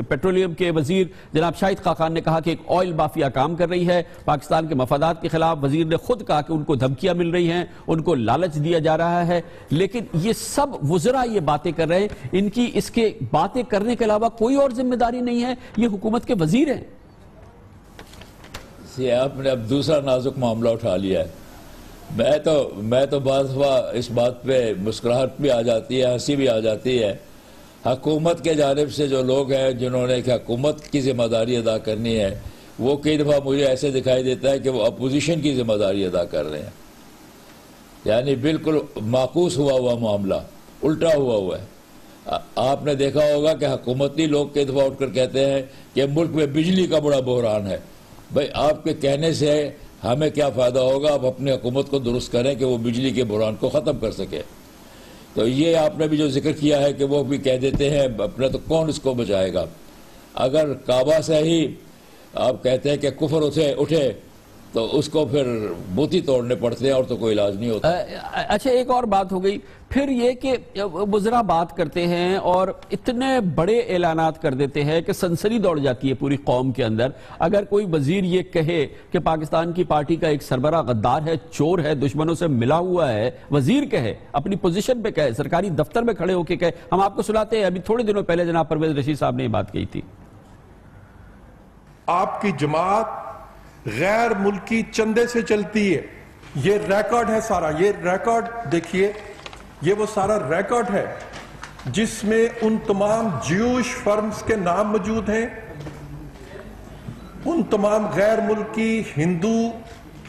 پیٹرولیم کے وزیر جناب شاہد خاقان نے کہا کہ ایک آئل مافیا کام کر رہی ہے پاکستان کے مفادات کے خلاف. وزیر نے خود کہا کہ ان کو دھمکیاں مل رہی ہیں, ان کو لالچ دیا جا رہا ہے. لیکن یہ سب وزراء یہ باتیں کر رہے ہیں, ان کی اس کے باتیں کرنے کے علاوہ کوئی اور ذمہ داری نہیں ہے. یہ حکومت کے وزیر ہیں. آپ نے اب دوسرا نازک معاملہ اٹھا لیا ہے. میں تو بعض دفعہ اس بات پہ مسکراہٹ بھی آ جاتی ہے, ہنسی بھی آ جاتی ہے. حکومت کے جانب سے جو لوگ ہیں جنہوں نے کہ حکومت کی ذمہ داری ادا کرنی ہے, وہ کئی دفعہ مجھے ایسے دکھائی دیتا ہے کہ وہ اپوزیشن کی ذمہ داری ادا کر رہے ہیں. یعنی بالکل معکوس ہوا معاملہ, الٹا ہوا ہے. آپ نے دیکھا ہوگا کہ حکومتی لوگ کئی دفعہ اٹھ کر کہتے ہیں کہ ملک میں بجلی کا بڑا بحران ہے. بھائی آپ کے کہنے سے ہمیں کیا فائدہ ہوگا؟ آپ اپنی حکومت کو درست کریں کہ وہ بجلی کے بحران کو ختم کر سکے. تو یہ آپ نے بھی جو ذکر کیا ہے کہ وہ بھی کہہ دیتے ہیں اپنا, تو کون اس کو بچائے گا؟ اگر کعبہ سے ہی آپ کہتے ہیں کہ کفر اٹھے تو اس کو پھر بوتی توڑنے پڑتے ہیں اور تو کوئی علاج نہیں ہوتا. اچھا, ایک اور بات ہو گئی پھر یہ کہ وزراء بات کرتے ہیں اور اتنے بڑے اعلانات کر دیتے ہیں کہ سنسنی دوڑ جاتی ہے پوری قوم کے اندر. اگر کوئی وزیر یہ کہے کہ پاکستان کی پارٹی کا ایک سربراہ غدار ہے, چور ہے, دشمنوں سے ملا ہوا ہے, وزیر کہے, اپنی پوزیشن پہ کہے, سرکاری دفتر میں کھڑے ہو کے کہے. ہم آپ کو سناتے ہیں, ابھی تھوڑے دنوں پہلے جناب پرویز رشید صاحب نے یہ بات کہی تھی. آپ کی جماعت غیر ملکی چندے سے چلتی ہے. یہ ریکارڈ ہے سارا, یہ ریکارڈ دیکھیے, یہ وہ سارا ریکارڈ ہے جس میں ان تمام جیوش فرمز کے نام موجود ہیں, ان تمام غیر ملکی ہندو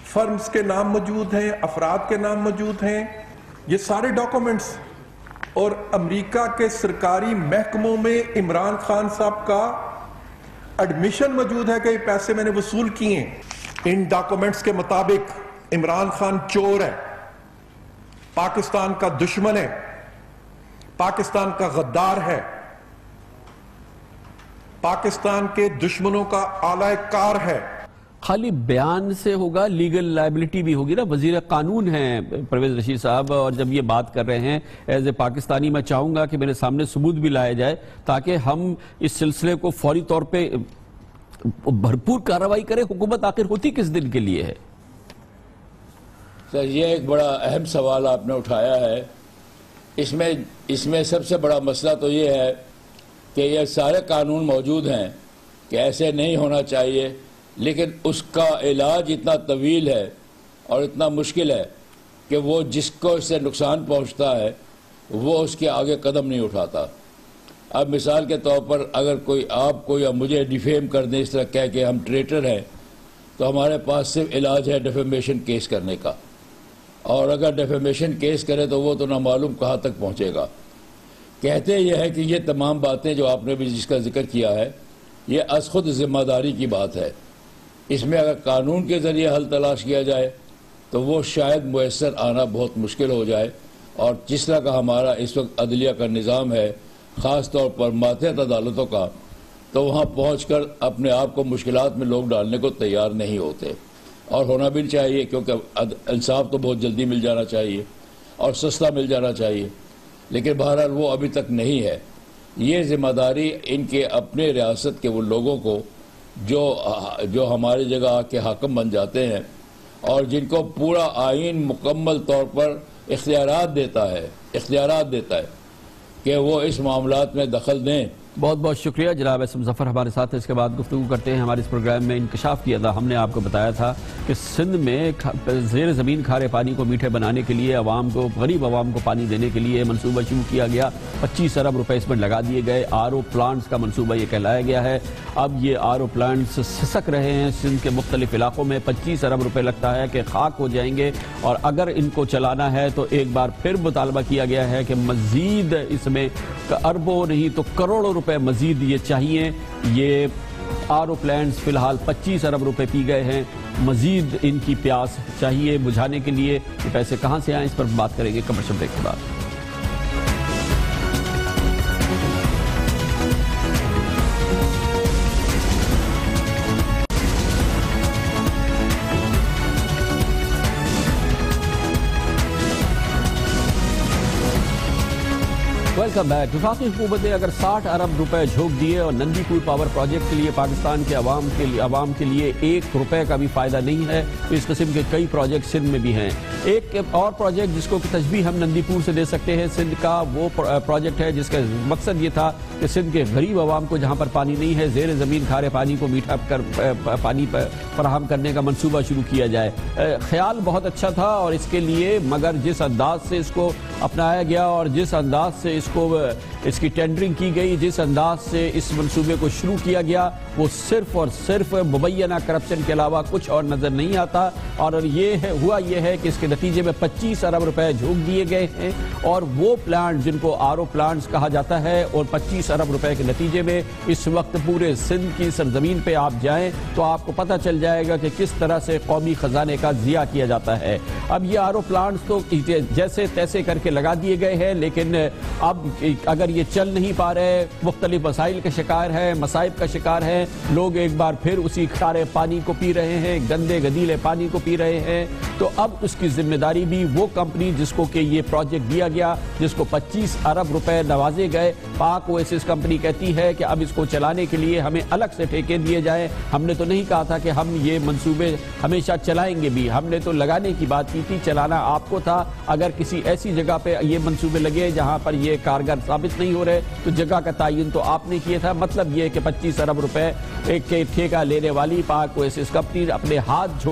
فرمز کے نام موجود ہیں, افراد کے نام موجود ہیں. یہ سارے ڈاکومنٹس, اور امریکہ کے سرکاری محکموں میں عمران خان صاحب کا ایڈمیشن موجود ہے کہ یہ پیسے میں نے وصول کیے ہیں. ان ڈاکومنٹس کے مطابق عمران خان چور ہے, پاکستان کا دشمن ہے, پاکستان کا غدار ہے, پاکستان کے دشمنوں کا اعلی کار ہے. خالی بیان سے ہوگا, لیگل لائبلٹی بھی ہوگی نا. وزیر قانون ہیں پرویز رشید صاحب, اور جب یہ بات کر رہے ہیں ایز اے پاکستانی, میں چاہوں گا کہ میرے سامنے ثبوت بھی لائے جائے تاکہ ہم اس سلسلے کو فوری طور پہ بھرپور کارروائی کریں. حکومت آخر ہوتی کس دن کے لیے ہے؟ سر, یہ ایک بڑا اہم سوال آپ نے اٹھایا ہے. اس میں سب سے بڑا مسئلہ تو یہ ہے کہ یہ سارے قانون موجود ہیں کہ ایسے نہیں ہونا چاہیے, لیکن اس کا علاج اتنا طویل ہے اور اتنا مشکل ہے کہ وہ جس کو اس سے نقصان پہنچتا ہے وہ اس کے آگے قدم نہیں اٹھاتا. اب مثال کے طور پر اگر کوئی آپ کو یا مجھے ڈیفیم کر دیں, اس طرح کہہ کہ ہم ٹریٹر ہیں, تو ہمارے پاس صرف علاج ہے ڈیفیمیشن کیس کرنے کا. اور اگر ڈیفیمیشن کیس کرے تو وہ تو نہ معلوم کہاں تک پہنچے گا. کہتے یہ ہے کہ یہ تمام باتیں جو آپ نے بھی جس کا ذکر کیا ہے, یہ از خود ذمہ داری کی بات ہے. اس میں اگر قانون کے ذریعے حل تلاش کیا جائے تو وہ شاید میسر آنا بہت مشکل ہو جائے. اور جس طرح کا ہمارا اس وقت عدلیہ کا نظام ہے, خاص طور پر ماتحت عدالتوں کا, تو وہاں پہنچ کر اپنے آپ کو مشکلات میں لوگ ڈالنے کو تیار نہیں ہوتے. اور ہونا بھی چاہیے, کیونکہ انصاف تو بہت جلدی مل جانا چاہیے اور سستا مل جانا چاہیے, لیکن بہرحال وہ ابھی تک نہیں ہے. یہ ذمہ داری ان کے اپنے ریاست کے وہ لوگوں کو جو ہماری جگہ آ کے حاکم بن جاتے ہیں اور جن کو پورا آئین مکمل طور پر اختیارات دیتا ہے کہ وہ اس معاملات میں دخل دیں بہت بہت شکریہ جناب ایس مظفر ہمارے ساتھ اس کے بعد گفتگو کرتے ہیں. ہمارے اس پروگرام میں انکشاف کیا تھا, ہم نے آپ کو بتایا تھا کہ سندھ میں زیر زمین کھارے پانی کو میٹھے بنانے کے لیے عوام کو, غریب عوام کو پانی دینے کے لیے منصوبہ شروع کیا گیا. 25 ارب روپے اس میں لگا دیے گئے. RO پلانٹس کا منصوبہ یہ کہلایا گیا ہے. اب یہ RO پلانٹس سسک رہے ہیں سندھ کے مختلف علاقوں میں. 25 ارب روپے لگتا ہے کہ خاک ہو جائیں گے, اور اگر ان کو چلانا ہے تو ایک بار پھر مطالبہ کیا گیا ہے کہ مزید اس میں اربوں نہیں تو کروڑوں روپے مزید یہ چاہیے. یہ RO پلانٹس فی الحال 25 ارب روپے پی گئے ہیں. مزید ان کی پیاس چاہیے بجھانے کے لیے. یہ پیسے کہاں سے آئیں اس پر بات کریں گے کمرشل بریک کے بعد. Welcome back. وفاقی حکومت نے اگر 60 ارب روپے جھونک دیے اور نندی پور پاور پروجیکٹ کے لیے پاکستان کے عوام کے لیے 1 روپے کا بھی فائدہ نہیں ہے, تو اس قسم کے کئی پروجیکٹ سندھ میں بھی ہیں. ایک اور پروجیکٹ جس کو تشبیہ ہم نندی پور سے دے سکتے ہیں سندھ کا, وہ پروجیکٹ ہے جس کا مقصد یہ تھا کہ سندھ کے غریب عوام کو جہاں پر پانی نہیں ہے زیر زمین کھارے پانی کو میٹھا کر پانی فراہم کرنے کا منصوبہ شروع کیا جائے. خیال بہت اچھا تھا اور اس کے لیے, مگر جس انداز سے اس کو اپنایا گیا اور جس انداز سے اس کی ٹینڈرنگ کی گئی, جس انداز سے اس منصوبے کو شروع کیا گیا, وہ صرف اور صرف مبینہ کرپشن کے علاوہ کچھ اور نظر نہیں آتا. اور یہ ہوا کہ اس کے نتیجے میں 25 ارب روپے جھونک دیے گئے ہیں, اور وہ پلانٹ جن کو RO پلانٹس کہا جاتا ہے, اور 25 ارب روپے کے نتیجے میں اس وقت پورے سندھ کی سرزمین پہ آپ جائیں تو آپ کو پتہ چل جائے گا کہ کس طرح سے قومی خزانے کا ضیاع کیا جاتا ہے. اب یہ RO پلانٹس تو جیسے تیسے کر کے لگا دیے گئے ہیں, لیکن اب اگر یہ چل نہیں پا رہے, مختلف مسائل کا شکار ہے, مصائب کا شکار ہے, لوگ ایک بار پھر اسی کھارے پانی کو پی رہے ہیں, گندے گدیلے پانی کو پی رہے ہیں, تو اب اس کی ذمہ داری بھی وہ کمپنی جس کو کہ یہ پروجیکٹ دیا گیا, جس کو 25 ارب روپے نوازے گئے, پاک اویسس کمپنی کہتی ہے کہ اب اس کو چلانے کے لیے ہمیں الگ سے ٹھیکے دیے جائیں. ہم نے تو نہیں کہا تھا کہ ہم یہ منصوبے ہمیشہ چلائیں گے بھی, ہم نے تو لگانے کی بات کی تھی, چلانا آپ کو تھا. اگر کسی ایسی جگہ پہ یہ منصوبے لگے جہاں پر یہ کارگر ثابت نہیں ہو رہے تو جگہ کا تعین تو آپ نے کیا تھا. مطلب یہ کہ 25 ارب روپے ایک ٹھیکہ لینے والی پاک اویسس کمپنی اپنے ہاتھ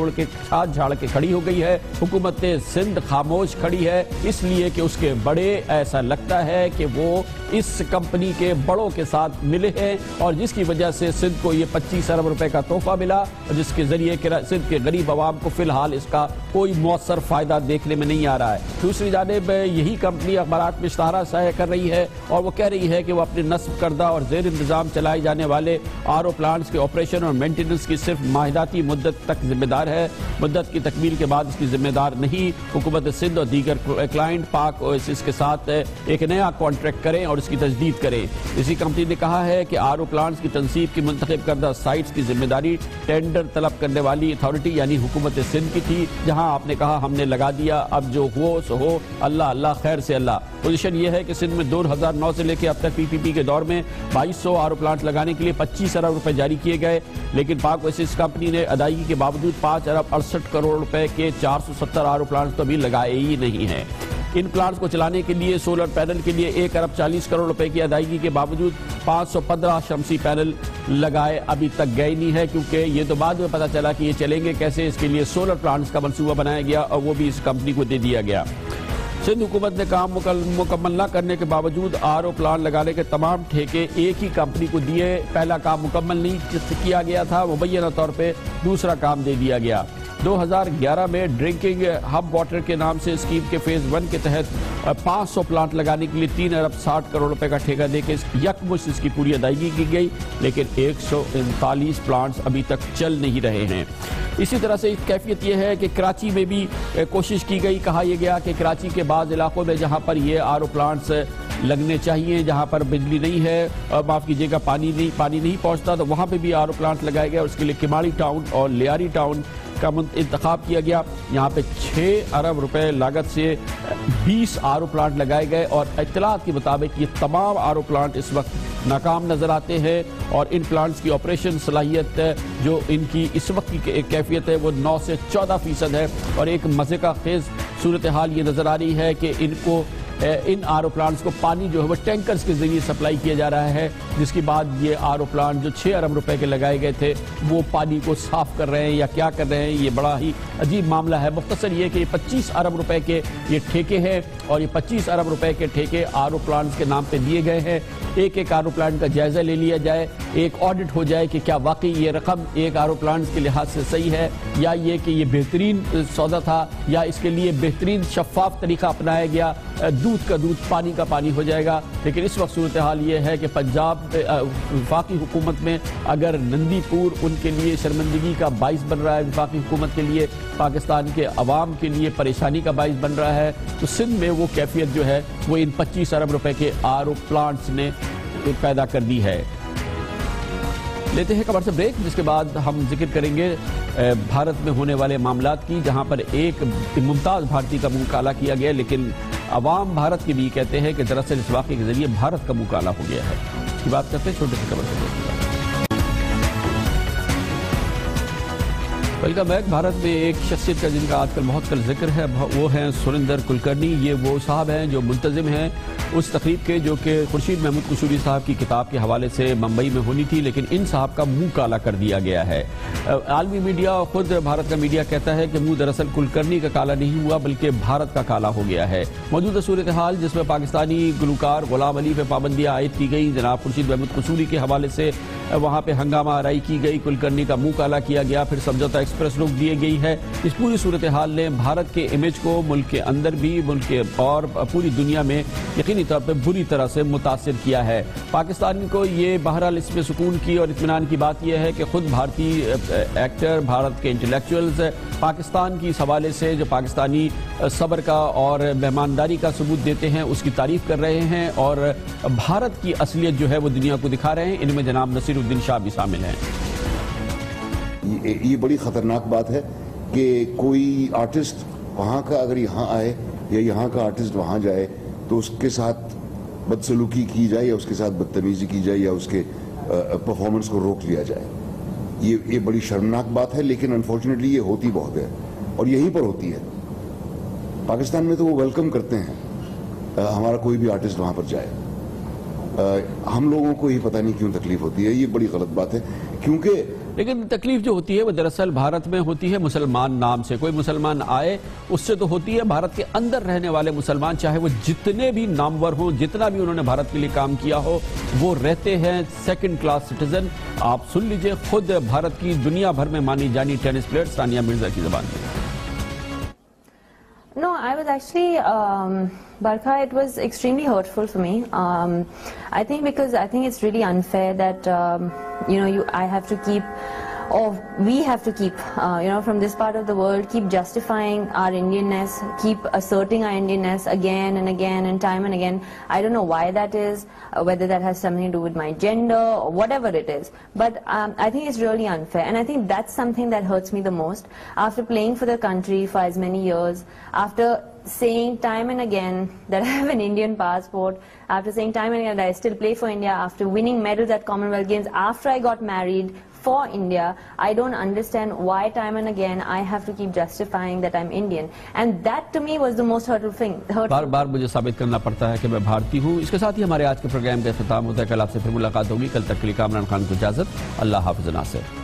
جھاڑ کے کھڑی ہو گئی ہے. حکومت سندھ خاموش کھڑی ہے, اس لیے کہ اس کے بڑے ایسا لگتا ہے کہ وہ اس کمپنی کے بڑوں کے ساتھ ملے ہیں, اور جس کی وجہ سے سندھ کو یہ 25 ارب روپے کا تحفہ ملا, اور جس کے ذریعے سندھ کے غریب عوام کو فی الحال اس کا کوئی مؤثر فائدہ دیکھنے میں نہیں آ رہا ہے. دوسری جانب یہی کمپنی اخبارات میں اشتہارات شائع کر رہی ہے, اور وہ کہہ رہی ہے کہ وہ اپنے نصب کردہ اور زیر انتظام چلائے جانے والے RO پلانٹس کے آپریشن اور مینٹیننس کی صرف معاہداتی مدت تک ذمہ دار ہے. مدت کی تکمیل کے بعد اس کی ذمہ دار نہیں. حکومت سندھ اور دیگر کلائنٹ پاک اویسس کے ساتھ ایک نیا کانٹریکٹ کریں اور اس کی تجدید کریں. اسی کمپنی نے کہا ہے کہ RO پلانٹس کی تنصیب کی منتخب کردہ سائٹس کی ذمہ داری ٹینڈر طلب کرنے والی اتھارٹی یعنی حکومت سندھ کی تھی, جہاں آپ نے کہا ہم نے لگا دیا, اب جو ہو سو ہو, اللہ خیر سے اللہ. پوزیشن یہ ہے کہ سندھ میں 2009 سے لے کے اب تک PPP کے دور میں 2200 RO پلانٹ لگانے کے لیے 25 ارب روپے جاری کیے گئے, لیکن پاک اویسس کمپنی نے ادائیگی کے باوجود 5 ارب 68 کروڑ روپے کے 470 RO پلانٹس تو ابھی لگائے ہی نہیں ہیں. ان پلانٹس کو چلانے کے لیے سولر پینل کے لیے 1 ارب 40 کروڑ روپے کی ادائیگی کے باوجود 515 شمسی پینل لگائے ابھی تک گئے نہیں ہے, کیونکہ یہ تو بعد میں پتہ چلا کہ یہ چلیں گے کیسے. اس کے لیے سولر پلانٹس کا منصوبہ بنایا گیا اور وہ بھی اس کمپنی کو دے دیا گیا. سندھ حکومت نے کام مکمل نہ کرنے کے باوجود RO پلانٹ لگانے کے تمام ٹھیکے ایک ہی کمپنی کو دیے. پہلا کام مکمل نہیں کیا گیا تھا, مبینہ طور پہ دوسرا کام دے دیا گیا. 2011 میں ڈرنکنگ ہب واٹر کے نام سے اسکیم کے فیز 1 کے تحت 500 پلانٹ لگانے کے لیے 3 ارب 60 کروڑ روپے کا ٹھیکہ دے کے یکمشت اس کی پوری ادائیگی کی گئی, لیکن 139 پلانٹس ابھی تک چل نہیں رہے ہیں. اسی طرح سے کیفیت یہ ہے کہ کراچی میں بھی کوشش کی گئی. کہا یہ گیا کہ کراچی کے بعض علاقوں میں جہاں پر یہ RO پلانٹس لگنے چاہیے, جہاں پر بجلی نہیں ہے, معاف کیجیے گا پانی نہیں پہنچتا, تو وہاں پہ بھی RO پلانٹ لگائے گئے, اور اس کے لیے کماڑی ٹاؤن اور لیاری ٹاؤن کا انتخاب کیا گیا. یہاں پہ 6 ارب روپے لاگت سے 20 RO پلانٹ لگائے گئے, اور اطلاعات کے مطابق یہ تمام RO پلانٹ اس وقت ناکام نظر آتے ہیں, اور ان پلانٹس کی آپریشن صلاحیت جو ان کی اس وقت کی کیفیت ہے وہ 9 سے 14% ہے. اور ایک مزے کا خیز صورتحال یہ نظر آ رہی ہے کہ ان کو ان آر او پلانٹس کو پانی جو ہے وہ ٹینکرز کے ذریعے سپلائی کیا جا رہا ہے، جس کے بعد یہ آر او پلانٹ جو 6 ارب روپے کے لگائے گئے تھے وہ پانی کو صاف کر رہے ہیں یا کیا کر رہے ہیں، یہ بڑا ہی عجیب معاملہ ہے۔ مختصر یہ کہ یہ 25 ارب روپے کے یہ ٹھیکے ہیں اور یہ 25 ارب روپے کے ٹھیکے آر او پلانٹس کے نام پہ دیے گئے ہیں۔ ایک آر او پلانٹ کا جائزہ لے لیا جائے، ایک آڈٹ ہو جائے کہ کیا واقعی یہ رقم ایک آر او پلانٹس کے لحاظ سے صحیح ہے، یا یہ کہ یہ بہترین سودا تھا، یا اس کے لیے بہترین شفاف طریقہ اپنایا گیا، دودھ کا دودھ پانی کا پانی ہو جائے گا۔ لیکن اس وقت صورتحال یہ ہے کہ پنجاب وفاقی حکومت میں اگر نندی پور ان کے لیے شرمندگی کا باعث بن رہا ہے، وفاقی حکومت کے لیے، پاکستان کے عوام کے لیے پریشانی کا باعث بن رہا ہے، تو سندھ میں وہ کیفیت جو ہے وہ ان 25 ارب روپے کے آر او پلانٹس نے پیدا کر دی ہے۔ لیتے ہیں خبر سے بریک، جس کے بعد ہم ذکر کریں گے بھارت میں ہونے والے معاملات کی، جہاں پر ایک ممتاز بھارتی کا منہ کالا کیا گیا، لیکن عوام بھارت کے بھی کہتے ہیں کہ دراصل اس واقعے کے ذریعے بھارت کا منہ کالا ہو گیا ہے۔ اس کی بات کرتے ہیں چھوٹے سے خبر سے بریک۔ Welcome back. بھارت میں ایک شخصیت کا جن کا آج کل بہت کل ذکر ہے، وہ ہیں سریندر کلکرنی۔ یہ وہ صاحب ہیں جو منتظم ہیں اس تقریب کے جو کہ خورشید محمود قصوری صاحب کی کتاب کے حوالے سے ممبئی میں ہونی تھی، لیکن ان صاحب کا منہ کالا کر دیا گیا ہے۔ عالمی میڈیا اور خود بھارت کا میڈیا کہتا ہے کہ منہ دراصل کلکرنی کا کالا نہیں ہوا بلکہ بھارت کا کالا ہو گیا ہے۔ موجودہ صورتحال جس میں پاکستانی گلوکار غلام علی پہ پابندیاں عائد کی گئی، جناب خورشید محمود قصوری کے حوالے سے وہاں پہ ہنگامہ آرائی کی گئی، کلکرنی کا منہ کالا کیا گیا، پھر سمجھوتہ ایکسپریس روک دی گئی ہے۔ اس پوری صورتحال نے بھارت کے امیج کو ملک کے اندر بھی، ملک کے اور پوری دنیا میں یقینی طور پہ بری طرح سے متاثر کیا ہے۔ پاکستان کو یہ بہرحال اس میں سکون کی اور اطمینان کی بات یہ ہے کہ خود بھارتی ایکٹر، بھارت کے انٹلیکچوئلز پاکستان کی اس حوالے سے جو پاکستانی صبر کا اور مہمانداری کا ثبوت دیتے ہیں اس کی تعریف کر رہے ہیں اور بھارت کی اصلیت جو ہے وہ دنیا کو دکھا رہے ہیں۔ ان میں جناب نصیر الدین شاہ بھی شامل ہیں۔ یہ بڑی خطرناک بات ہے کہ کوئی آرٹسٹ وہاں کا اگر یہاں آئے یا یہاں کا آرٹسٹ وہاں جائے تو اس کے ساتھ بدسلوکی کی جائے یا اس کے ساتھ بدتمیزی کی جائے یا اس کے پرفارمنس کو روک لیا جائے۔ یہ بڑی شرمناک بات ہے، لیکن انفارچونیٹلی یہ ہوتی بہت ہے اور یہیں پر ہوتی ہے۔ پاکستان میں تو وہ ویلکم کرتے ہیں ہمارا کوئی بھی آرٹسٹ وہاں پر جائے، ہم لوگوں کو ہی پتہ نہیں کیوں تکلیف ہوتی ہے۔ یہ بڑی غلط بات ہے، کیونکہ لیکن تکلیف جو ہوتی ہے وہ دراصل بھارت میں ہوتی ہے مسلمان نام سے۔ کوئی مسلمان آئے اس سے تو ہوتی ہے، بھارت کے اندر رہنے والے مسلمان چاہے وہ جتنے بھی نامور ہوں، جتنا بھی انہوں نے بھارت کے لیے کام کیا ہو، وہ رہتے ہیں سیکنڈ کلاس سٹیزن۔ آپ سن لیجئے خود بھارت کی دنیا بھر میں مانی جانی ٹینس پلیئر ثانیہ مرزا کی زبان میں۔ No, I was actually, Barkha, it was extremely hurtful for me. I think because I think it's really unfair that, I have to keep, or we have to keep, from this part of the world, keep justifying our Indianness, keep asserting our Indianness again and again and time and again. I don't know why that is, whether that has something to do with my gender or whatever it is. But I think it's really unfair. And I think that's something that hurts me the most. After playing for the country for as many years, after saying time and again that I have an Indian passport, after saying time and again that I still play for India, after winning medals at Commonwealth Games, after I got married for India, I don't understand why time and again I have to keep justifying that I'm Indian. And that to me was the most hurtful thing. بار بار مجھے ثابت کرنا پڑتا ہے کہ میں بھارتی ہوں۔ اس کے ساتھ ہی ہمارے آج کے پروگرام کا اختتام ہوتا ہے۔ کل آپ سے پھر ملاقات ہوگی۔ کل تک کے لیے کامران خان کو اجازت۔ اللہ حافظ ناصر۔